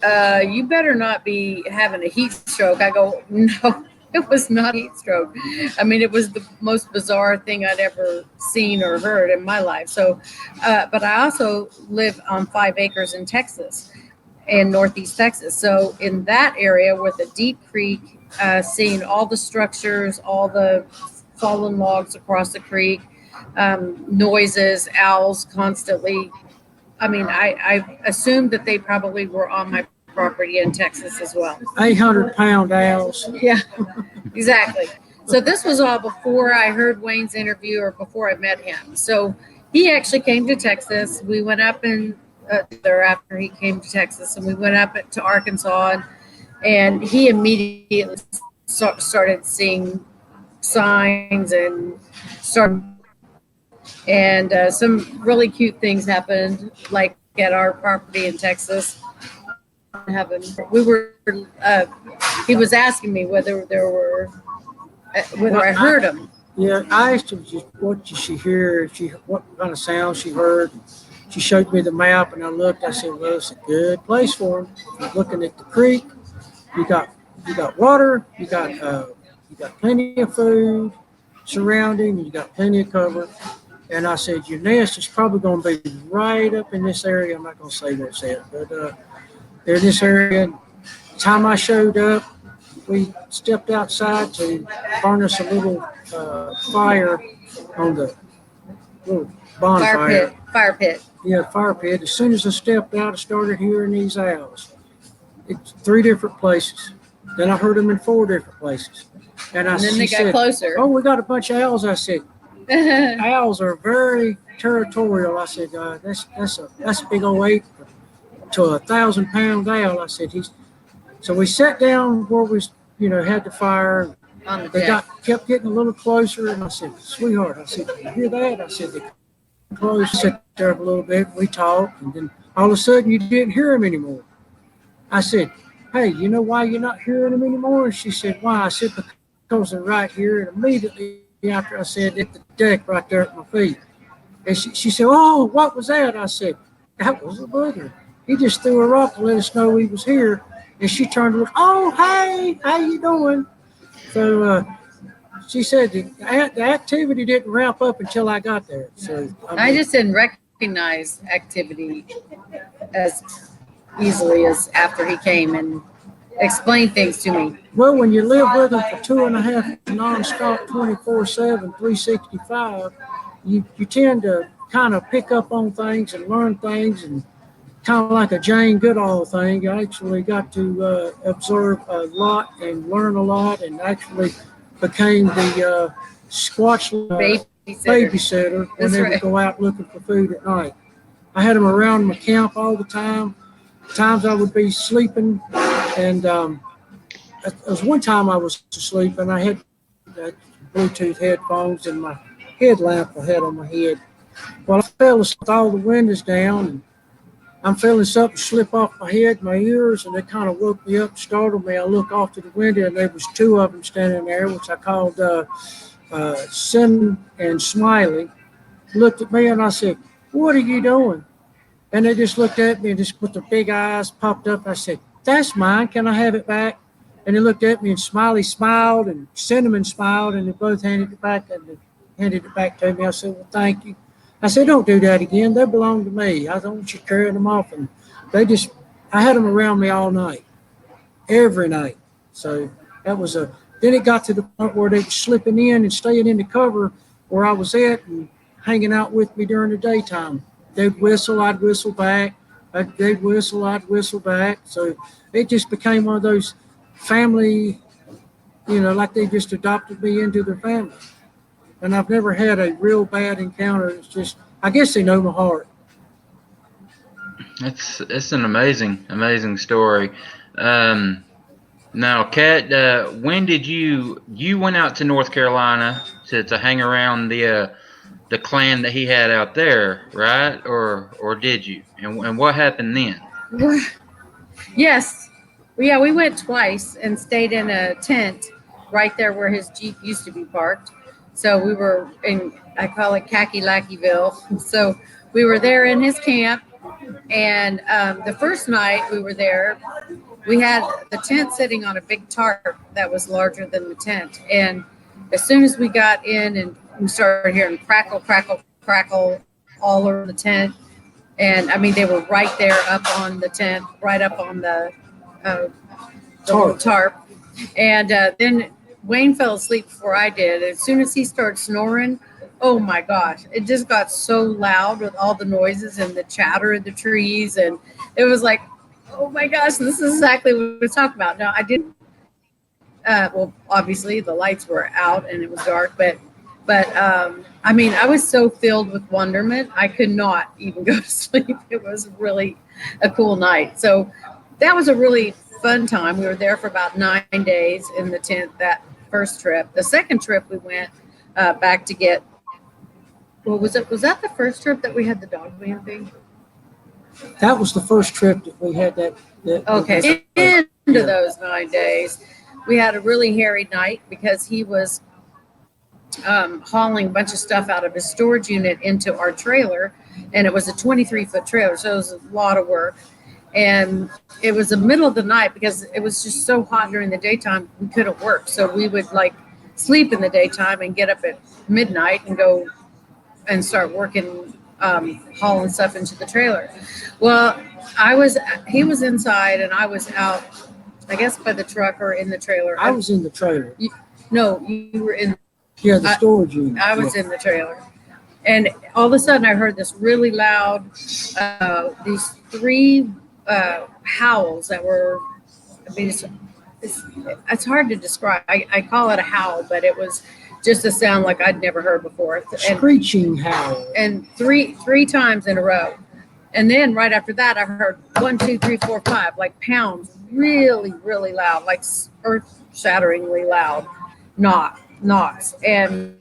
you better not be having a heat stroke. I go, no, it was not a heat stroke. I mean, it was the most bizarre thing I'd ever seen or heard in my life. So, but I also live on 5 acres in Texas, in Northeast Texas. So in that area with a deep creek, seeing all the structures, all the fallen logs across the creek, noises, owls constantly. I mean, I assumed that they probably were on my property in Texas as well. 800-pound owls. Yeah, exactly. So this was all before I heard Wayne's interview or before I met him. So he actually came to Texas. We went up and there after he came to Texas, and we went up to Arkansas, and he immediately started seeing signs and started. And some really cute things happened, like at our property in Texas. Heaven, we were. He was asking me whether there were, whether I heard them. Yeah, I asked her what did she hear, what kind of sound she heard. She showed me the map, and I looked. I said, "Well, it's a good place for them. You're looking at the creek. You got water. You got plenty of food surrounding. You got plenty of cover." And I said, "Your nest is probably going to be right up in this area. I'm not going to say where it's at, but they're in this area." The time I showed up, we stepped outside to burn us a little fire on the little bonfire. Fire pit. Yeah, fire pit. As soon as I stepped out, I started hearing these owls. It's 3 different places. Then I heard them in 4 different places. And then they got closer. "Oh, we got a bunch of owls." I said, "Owls are very territorial." I said, "That's a big old 8 to 1,000-pound owl." I said, So we sat down where we, had the fire. On the They deck. kept getting a little closer, and I said, "Sweetheart," I said, "you hear that?" I said, "They close." Sat there for a little bit. We talked, and then all of a sudden, you didn't hear them anymore. I said, "Hey, you know why you're not hearing them anymore?" And she said, "Why?" I said, "Because they're right here." And immediately after I said, "At the deck right there at my feet." And she said, "Oh, what was that?" I said, "That was a booger. He just threw a rock to let us know he was here." And she turned to look, "Oh, hey, how you doing?" So she said the activity didn't ramp up until I got there. So I just didn't recognize activity as easily as after he came and explained things to me. Well, when you live with them for 2.5 nonstop, 24/7, 365, you tend to kind of pick up on things and learn things, and kind of like a Jane Goodall thing. I actually got to observe a lot and learn a lot, and actually became the squatch babysitter when they would go out looking for food at night. I had them around my camp all the time. Times I would be sleeping, and there was one time I was asleep, and I had Bluetooth headphones and my headlamp I had on my head. Well, I fell asleep with all the windows down, and I'm feeling something slip off my head, my ears, and it kind of woke me up, startled me. I look off to the window, and there was 2 of them standing there, which I called Sin and Smiley. Looked at me, and I said, "What are you doing?" And they just looked at me and just with their big eyes popped up. I said, "That's mine. Can I have it back?" And they looked at me, and Smiley smiled, and Cinnamon smiled, and they both handed it back to me. I said, "Well, thank you." I said, "Don't do that again. They belong to me. I don't want you carrying them off." And I had them around me all night, every night. So that was then it got to the point where they were slipping in and staying in the cover where I was at and hanging out with me during the daytime. They'd whistle, I'd whistle back. They'd whistle, I'd whistle back. So it just became one of those family, like they just adopted me into their family. And I've never had a real bad encounter. It's just, I guess they know my heart. It's an amazing story. Now, Kat, when did you went out to North Carolina to hang around the clan that he had out there, right? Or did you? And what happened then? Yes. Well, yeah, we went twice and stayed in a tent right there where his Jeep used to be parked. So we were in, I call it Khaki Lackyville. So we were there in his camp. And the first night we were there, we had the tent sitting on a big tarp that was larger than the tent. And as soon as we got in and we started hearing crackle, crackle, crackle all over the tent, and I mean, they were right there up on the tent, right up on uh, the little tarp. And then Wayne fell asleep before I did. As soon as he started snoring, oh my gosh, it just got so loud with all the noises and the chatter of the trees. And it was like, oh my gosh, this is exactly what we're talking about. Now, I didn't, well, obviously the lights were out and it was dark, but I mean, I was so filled with wonderment, I could not even go to sleep. It was really a cool night. So that was a really fun time. We were there for about 9 days in the tent that first trip. The second trip, we went back to get. Well, was it? Was that the first trip that we had the dog van thing? That was the first trip that we had that Okay. Into those 9 days, we had a really hairy night because he was hauling a bunch of stuff out of his storage unit into our trailer, and it was a 23-foot trailer, so it was a lot of work. And it was the middle of the night because it was just so hot during the daytime, we couldn't work. So we would like sleep in the daytime and get up at midnight and go and start working, hauling stuff into the trailer. Well, he was inside and I was out, I guess by the truck or in the trailer. I was in the trailer. No, you were in. Yeah, the storage unit. I was in the trailer. And all of a sudden I heard this really loud, these three howls that were, I mean, it's hard to describe. I call it a howl, but it was just a sound like I'd never heard before. Screeching howl. And three times in a row. And then right after that, I heard 1, 2, 3, 4, 5, like pounds, really, really loud, like earth-shatteringly loud knocks. And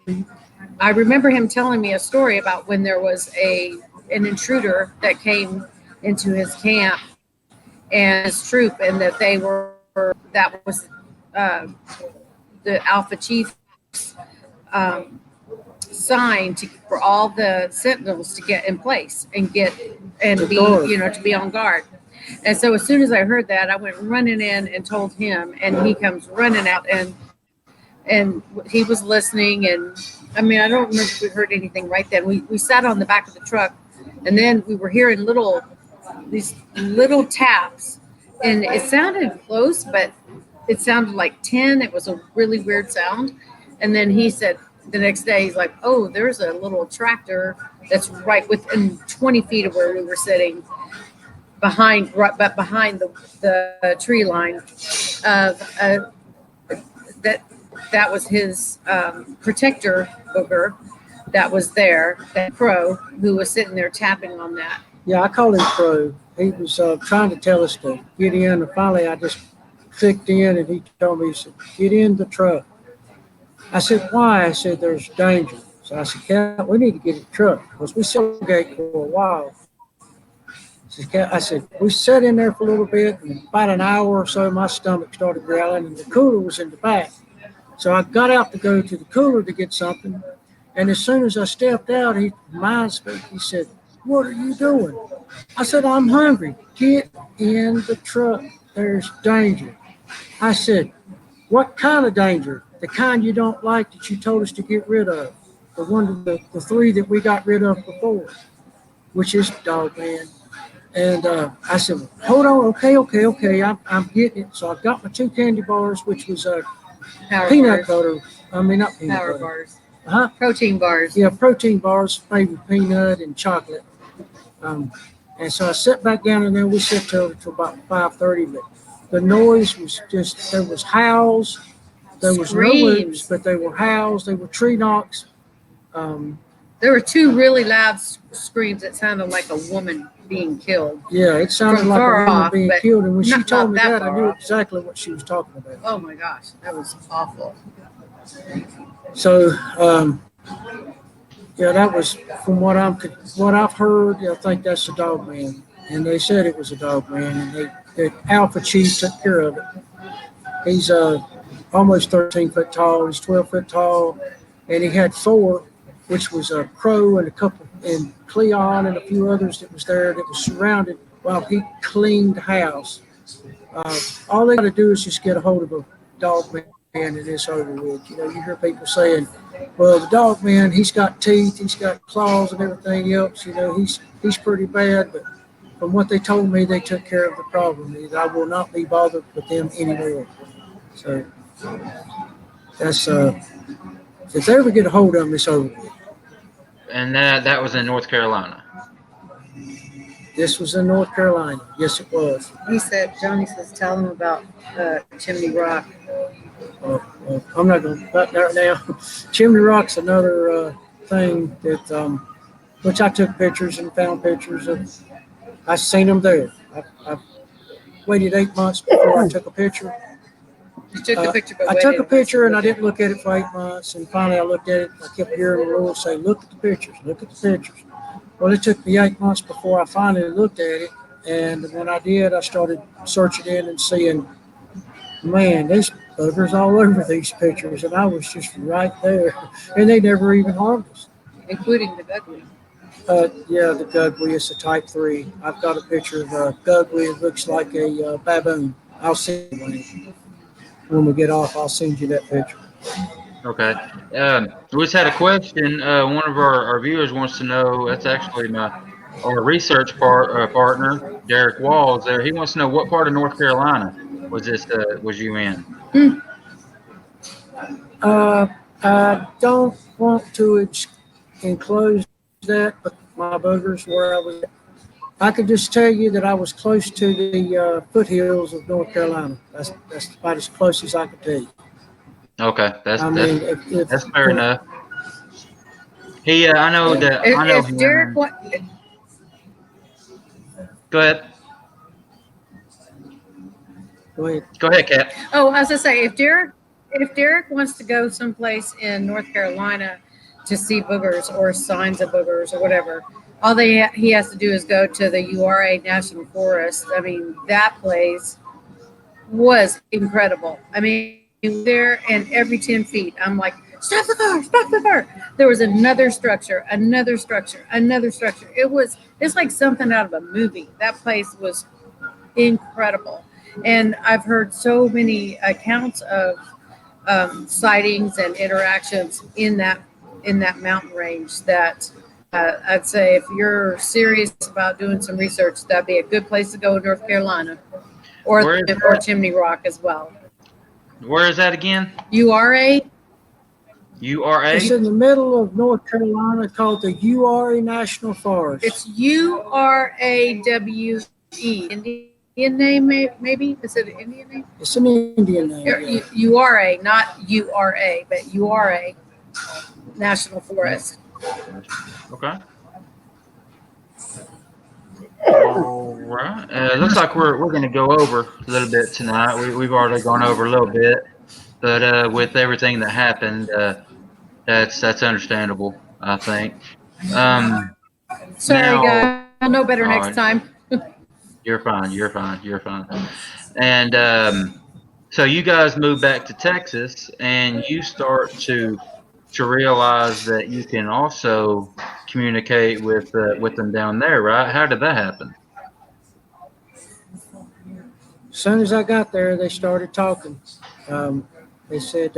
I remember him telling me a story about when there was an intruder that came into his camp and his troop, and that was the Alpha Chief's sign for all the sentinels to get in place and be to be on guard. And so as soon as I heard that, I went running in and told him, and he comes running out, and he was listening. And I mean, I don't remember if we heard anything right then. We sat on the back of the truck, and then we were hearing these little taps, and it sounded close, but it sounded like 10. It was a really weird sound. And then he said the next day, he's like, oh, there's a little tractor that's right within 20 feet of where we were sitting, behind the tree line of that was his protector booger that was there, that crow who was sitting there tapping on that. Yeah, I call him Crow. He was trying to tell us to get in, and finally I just clicked in, and he told me, he said, get in the truck. I said, why? I said, there's danger. So I said, Cat, we need to get in the truck, because we tailgate for a while. I said, we sat in there for a little bit, and about an hour or so, my stomach started growling, and the cooler was in the back. So I got out to go to the cooler to get something, and as soon as I stepped out, he said, what are you doing? I said, I'm hungry. Get in the truck. There's danger. I said, what kind of danger? The kind you don't like that you told us to get rid of. The three that we got rid of before, which is dog man. And I said, hold on, okay, I'm getting it. So I got my 2 candy bars, which was peanut butter. I mean, not peanut Power butter. bars. Uh-huh. Protein bars. Yeah, protein bars, flavored peanut and chocolate. And so I sat back down, and then we sat till about 5:30. But the noise was just, there was howls, there was no whoops, but they were howls, they were tree knocks. There were 2 really loud screams that sounded like a woman being killed. Yeah, it sounded From like a far woman off, being but killed. And when she not told me that that, I far knew off. exactly what she was talking about. Oh my gosh, that was awful. So, yeah, that was from what I've heard. I think that's the dog man, and they said it was a dog man, and the Alpha Chief took care of it. He's almost 13 foot tall. He's 12 foot tall, and he had four, which was a crow and a couple, and Cleon and a few others that was there that was surrounded while he cleaned the house. All they got to do is just get a hold of a dog man, and it's over with. You know, you hear people saying, "Well, the dog man, he's got teeth, he's got claws, and everything else. You know, he's pretty bad." But from what they told me, they took care of the problem. I will not be bothered with them anymore. So that's if they ever get a hold of them, it's over with. And that was in North Carolina. This was in North Carolina. Yes, it was. He said, Johnny says, tell him about Chimney Rock. I'm not going to about that now. Chimney Rock's another thing that which I took pictures and found pictures of. I seen them there. I waited 8 months before I took a picture. You took the picture, but I waited took a picture and I look at didn't look at it for 8 months. And finally I looked at it. I kept hearing the Lord say, "Look at the pictures, look at the pictures." Well, it took me 8 months before I finally looked at it. And when I did, I started searching in and seeing, man, there's buggers all over these pictures. And I was just right there. And they never even harmed us. including the Dudley. Yeah, the Gugly is a type 3. I've got a picture of a Gugly. It looks like a baboon. I'll send you when we get off. I'll send you that picture. Okay. We just had a question. One of our viewers wants to know. That's actually our research partner, Derek Walls. There, he wants to know what part of North Carolina was you in? Uh, I don't want to enclose that, but my boogers where I was. I could just tell you that I was close to the foothills of North Carolina. That's about as close as I could tell you. Okay, I mean, that's fair enough. I know that I know If Derek, him. Go ahead. go ahead. Go ahead, Kat. oh, as I say, if Derek wants to go someplace in North Carolina to see boogers or signs of boogers or whatever, all he has to do is go to the URA National Forest. I mean, that place was incredible. I mean, there and every 10 feet, I'm like, stop the car, stop the car. There was another structure, another structure, another structure. It's like something out of a movie. That place was incredible. And I've heard so many accounts of sightings and interactions in that mountain range that I'd say if you're serious about doing some research, that'd be a good place to go in North Carolina, or Where is or that? Chimney Rock as well. Where is that again? URA. It's URA. in the middle of North Carolina, called the URA National Forest. It's URAWE. Indian name, maybe? Is it an Indian name? It's an Indian name. Yeah. URA, not URA, but URA National Forest. Okay. All right. Looks like we're going to go over a little bit tonight. We've already gone over a little bit, but with everything that happened, that's understandable. I think. Sorry, Now, guys. I'll know better all next right, time. you're fine. You're fine. You're fine. And so you guys move back to Texas, and you start to realize that you can also communicate with them down there, right? How did that happen? As soon as I got there, they started talking. They said,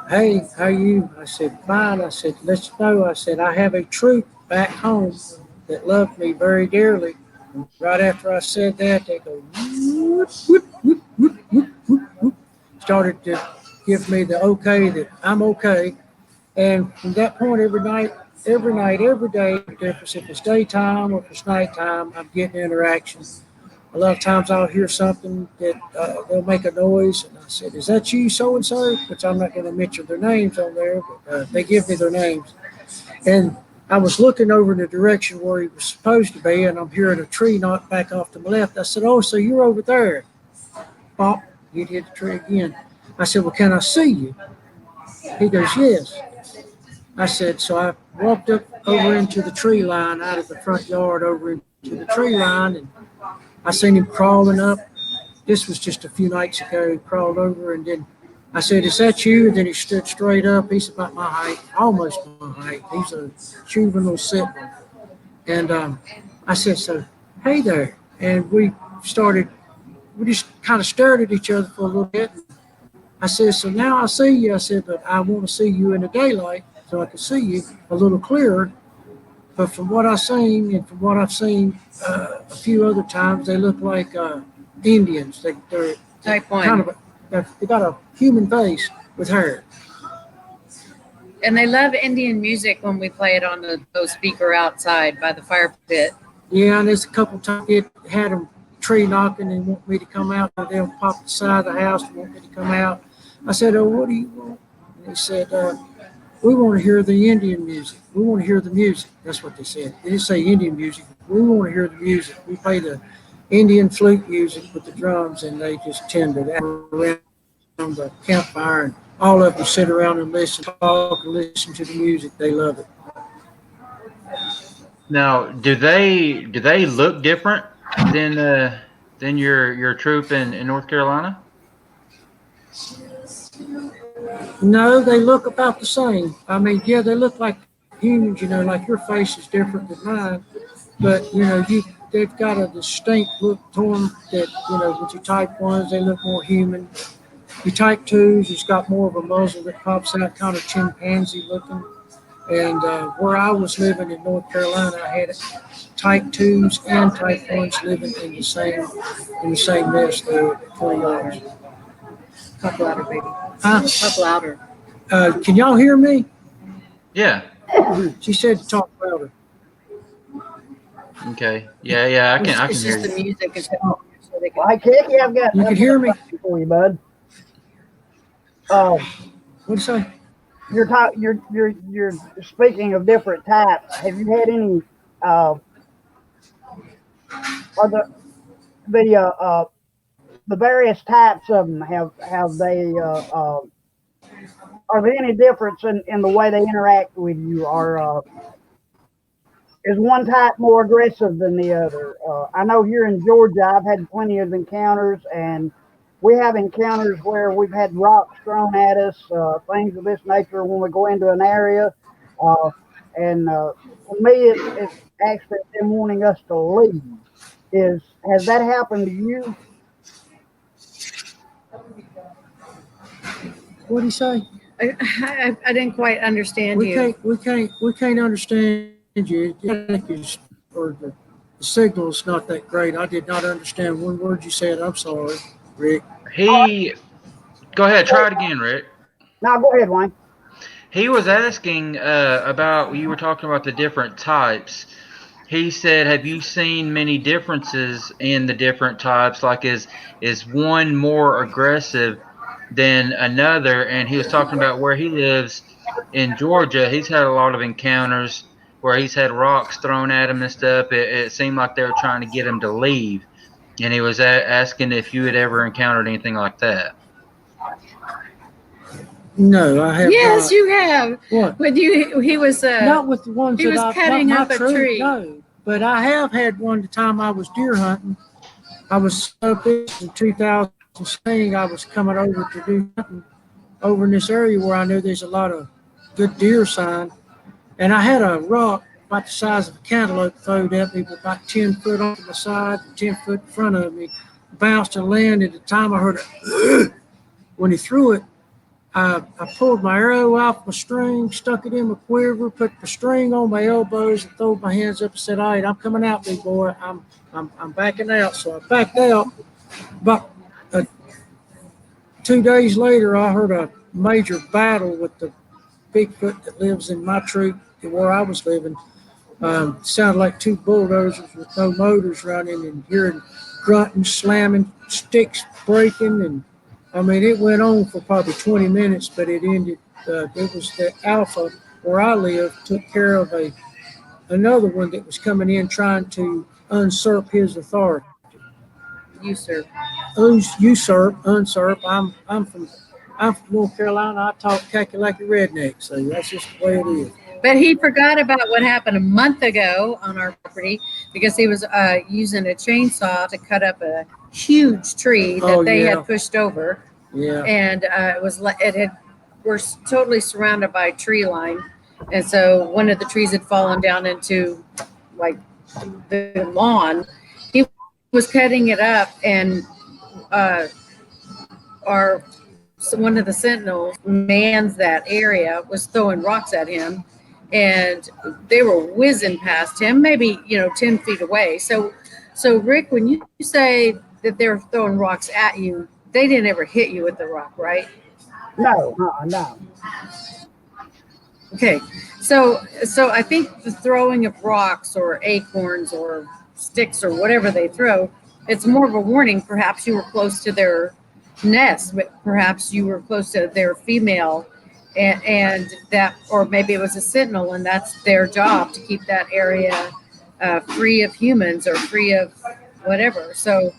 "Hey, how you?" I said, "Fine." I said, "Let you know." I said, "I have a troop back home that loved me very dearly." And right after I said that, they go whoop, whoop, whoop, whoop, whoop, whoop, whoop. Started to give me the okay that I'm okay. And from that point, every day, the difference if it's daytime or if it's nighttime, I'm getting interactions. A lot of times I'll hear something that they'll make a noise, and I said, "Is that you, so and so?" Which I'm not going to mention their names on there, but they give me their names. And I was looking over in the direction where he was supposed to be, and I'm hearing a tree knock back off to my left. I said, "Oh, so you're over there?" Pop, he'd hit the tree again. I said, "Well, can I see you?" He goes, "Yes." I said, so I walked up over into the tree line out of the front yard over into the tree line, and I seen him crawling up. This was just a few nights ago. He crawled over, and then I said, "Is that you?" And then he stood straight up. He's about my height, almost my height. He's a juvenile settler. And I said, "So, hey there." And we just kind of stared at each other for a little bit. I said, "So now I see you." I said, "But I want to see you in the daylight so I can see you a little clearer. But from what I've seen and from what I've seen a few other times, they look like Indians. They're Type 1. kind of they got a human face with hair." And they love Indian music when we play it on the speaker outside by the fire pit. Yeah, and there's a couple times it had them tree knocking and want me to come out, and they'll pop the side of the house and want me to come out. I said, "Oh, what do you want?" And they said, "We want to hear the Indian music. We want to hear the music." That's what they said. They didn't say Indian music. "We want to hear the music. We play the Indian flute music with the drums," and they just tend to around the campfire, and all of them sit around and listen, talk, and listen to the music. They love it. Now, do they look different than your troop in North Carolina? No, they look about the same. I mean, yeah, they look like humans, like your face is different than mine, but they've got a distinct look to them that, with your type ones, they look more human. Your type twos, it's got more of a muzzle that pops out, kind of chimpanzee looking. And where I was living in North Carolina, I had type twos and type ones living in the same nest there at 20 yards. Talk louder, baby. Huh? Talk louder. Can y'all hear me? Yeah. She said to talk louder. Okay. Yeah. I can It's hear just you. the music. Is so they can, Well, hey, Kicky, I've got You can hear me? a question for you, bud. Uh, What'd you say? you're speaking of different types. Have you had any? Are the various types of them have they? Are there any difference in the way they interact with you? Or is one type more aggressive than the other? I know here in Georgia, I've had plenty of encounters, and we have encounters where we've had rocks thrown at us, things of this nature when we go into an area. Uh, and for me, it's actually them wanting us to leave. Has that happened to you? What'd he say? I didn't quite understand We you. can't understand you. Or the signal's not that great. I did not understand one word you said. I'm sorry, Rick. He Go ahead, try it again, Rick. Now go ahead, Wayne. He was asking about you were talking about the different types. He said, "Have you seen many differences in the different types? Like, is one more aggressive than another?" And he was talking about where he lives in Georgia. He's had a lot of encounters where he's had rocks thrown at him and stuff. It seemed like they were trying to get him to leave, and he was asking if you had ever encountered anything like that. No, I have Yes, not. you have. What? When he was Not with the ones he that was I've cutting not up my a troop, tree. no. But I have had one the time I was deer hunting. I was up in 2016. I was coming over to do hunting over in this area where I know there's a lot of good deer sign. And I had a rock about the size of a cantaloupe thrown at me, but about 10 foot off to the side, 10 foot in front of me, bounced and landed. At the time I heard it, when he threw it, I pulled my arrow off my string, stuck it in my quiver, put the string on my elbows, and threw my hands up and said, "All right, I'm coming out, big boy. I'm backing out." So I backed out. About 2 days later, I heard a major battle with the Bigfoot that lives in my troop where I was living. Sounded like two bulldozers with no motors running, and hearing grunting, slamming, sticks breaking, and I mean it went on for probably 20 minutes, but it ended. It was the alpha where I live took care of a another one that was coming in trying to usurp his authority. Usurp. Usurp. I'm from North Carolina. I talk Kakalaki redneck, so that's just the way it is. But he forgot about what happened a month ago on our property because he was using a chainsaw to cut up a huge tree that they had pushed over. Yeah. And we're totally surrounded by tree line, and so one of the trees had fallen down into like the lawn. He was cutting it up, and our so one of the sentinels mans that area was throwing rocks at him, and they were whizzing past him, maybe 10 feet away. So Rick, when you say that they're throwing rocks at you, they didn't ever hit you with the rock, right? No, no. Okay, so I think the throwing of rocks or acorns or sticks or whatever they throw, it's more of a warning. Perhaps you were close to their nest, but perhaps you were close to their female, and that, or maybe it was a sentinel, and that's their job to keep that area free of humans or free of whatever. So,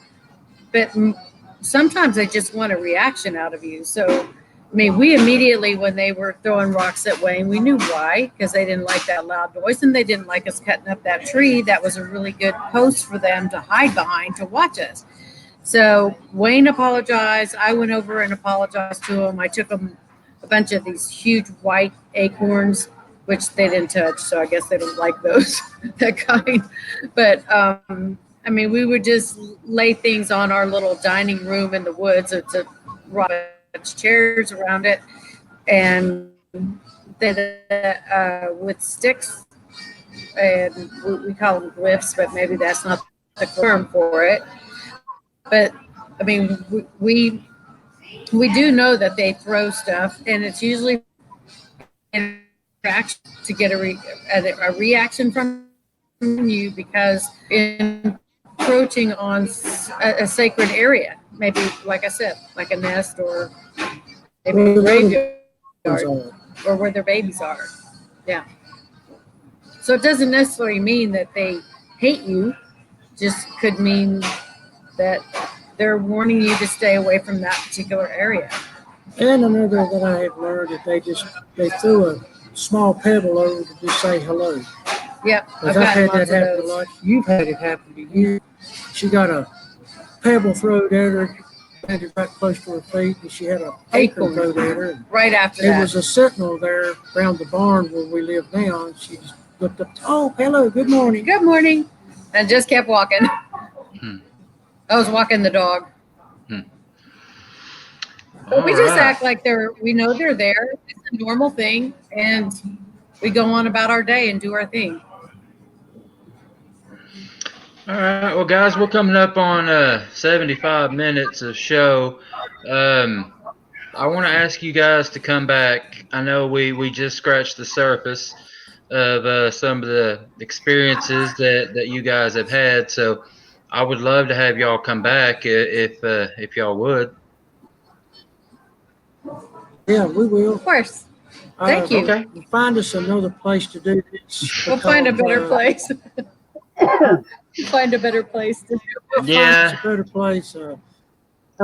but sometimes they just want a reaction out of you. So I mean, we immediately, when they were throwing rocks at Wayne, we knew why, because they didn't like that loud noise and they didn't like us cutting up that tree. That was a really good post for them to hide behind to watch us. So Wayne apologized. I went over and apologized to him. I took him a bunch of these huge white acorns, which they didn't touch. So I guess they don't like those, that kind. But I mean, we would just lay things on our little dining room in the woods. It's a rock chairs around it, and then with sticks, and we call them glyphs, but maybe that's not the term for it. But I mean, we do know that they throw stuff, and it's usually in reaction to get a reaction from you, because encroaching on a sacred area, maybe like I said, like a nest or maybe a graveyard or where their babies are. Yeah. So it doesn't necessarily mean that they hate you, just could mean that they're warning you to stay away from that particular area. And another that I have learned that they threw a small pebble over to just say hello. Yep. I've had that happen a lot. You've had it happen to you. She got a pebble thrown at her, landed right close to her feet, and she had an acorn thrown at her. Right after there that. There was a sentinel there around the barn where we live now, and she just looked up, oh, hello, good morning. Good morning. And just kept walking. I was walking the dog. But we just act like we know they're there. It's a normal thing, and we go on about our day and do our thing. All right, well, guys, we're coming up on 75 minutes of show. I want to ask you guys to come back. I know we just scratched the surface of some of the experiences that you guys have had, so I would love to have y'all come back if y'all would. Yeah, we will. Of course. Thank you. Okay. Find us another place to do this. We'll find a better place. Find a better place to do it. Yeah. Find us a better place. If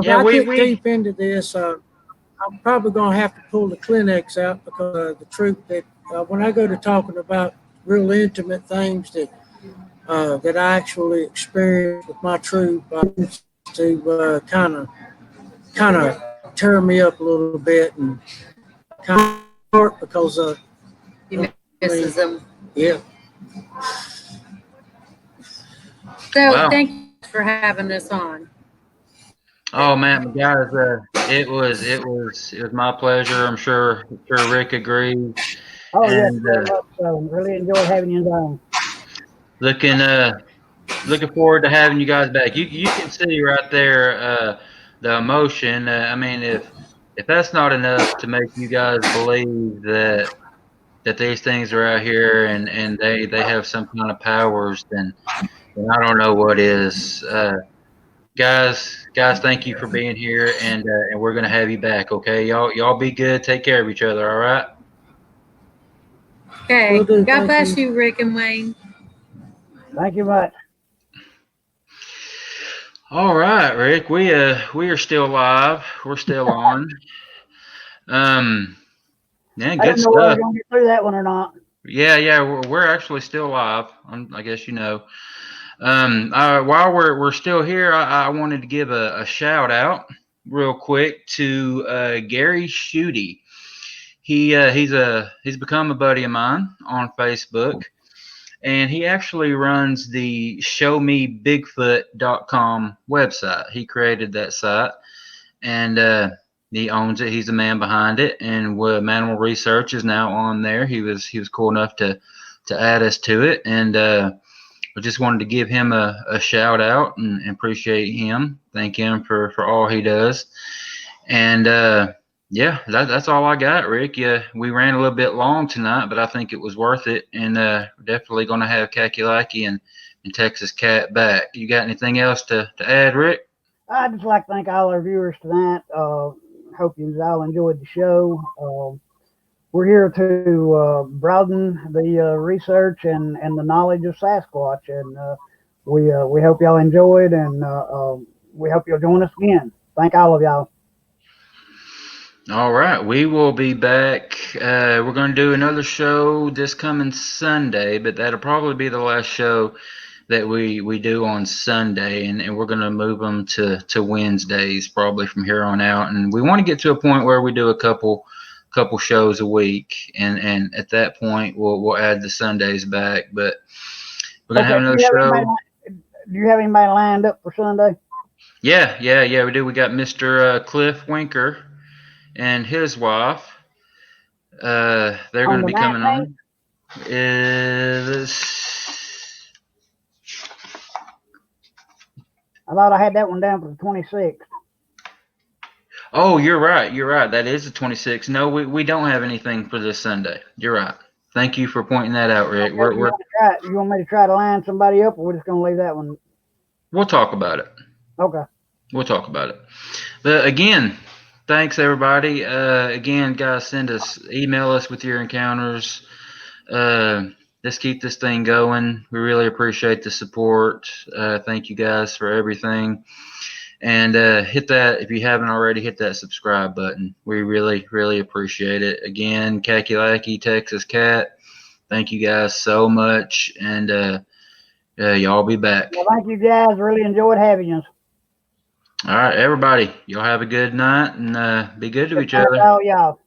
Yeah, I get deep into this, I'm probably going to have to pull the Kleenex out, because the truth that when I go to talking about real intimate things that I actually experienced with my troop, to kind of tear me up a little bit and kind of hurt because he misses them. Yeah. So Thank you for having us on. Oh man, guys, it was my pleasure. I'm sure Rick agrees. Oh yes, very much so. Really enjoyed having you on. Looking forward to having you guys back. You can see right there the emotion. I mean, if that's not enough to make you guys believe that these things are out here and they have some kind of powers, then I don't know what is. Guys, thank you for being here, and we're gonna have you back. Okay, y'all be good. Take care of each other. All right. Okay. Will do. God Thank bless you. you, Rick and Wayne. Thank you much. All right, Rick. We are still live. We're still on. Yeah, I good didn't know whether I was stuff. going to get through that one or not. Yeah. We're actually still live. I guess you know. While we're still here, I wanted to give a shout out real quick to Gary Schutte. He's become a buddy of mine on Facebook, and he actually runs the ShowMeBigfoot.com website. He created that site, and he owns it. He's the man behind it, and Mannimal Research is now on there. He was cool enough to add us to it, and I just wanted to give him a shout out and appreciate him. Thank him for all he does. And yeah, that's all I got, Rick. Yeah, we ran a little bit long tonight, but I think it was worth it. And definitely going to have Kakulaki and Texas Cat back. You got anything else to add, Rick? I'd just like to thank all our viewers tonight. Hope you all enjoyed the show. We're here to broaden the research and the knowledge of Sasquatch, and we hope y'all enjoyed, and we hope you'll join us again. Thank all of y'all. All right, we will be back. We're going to do another show this coming Sunday, but that'll probably be the last show that we do on Sunday, and we're going to move them to Wednesdays probably from here on out. And we want to get to a point where we do a couple shows a week, and at that point we'll add the Sundays back. But we're gonna have Okay. another show. Do you have anybody lined up for Sunday? Yeah, we do. We got Mr. Cliff Winker and his wife. They're On going to the be coming 19th? on. Is I thought I had that one down for the 26th. Oh, you're right. You're right. That is the 26th. No, we don't have anything for this Sunday. You're right. Thank you for pointing that out, Rick. Okay, you want me to try to line somebody up, or we're just going to leave that one? We'll talk about it. Okay. We'll talk about it. But again, thanks everybody. Again, guys, email us with your encounters. Let's keep this thing going. We really appreciate the support. Thank you guys for everything. And hit that, if you haven't already, hit that subscribe button. We really, really appreciate it. Again, Kakulaki, Texas Cat, thank you guys so much. And y'all be back. Well, thank you guys. Really enjoyed having you. All right, everybody, y'all have a good night and be good to each Thanks other. all y'all.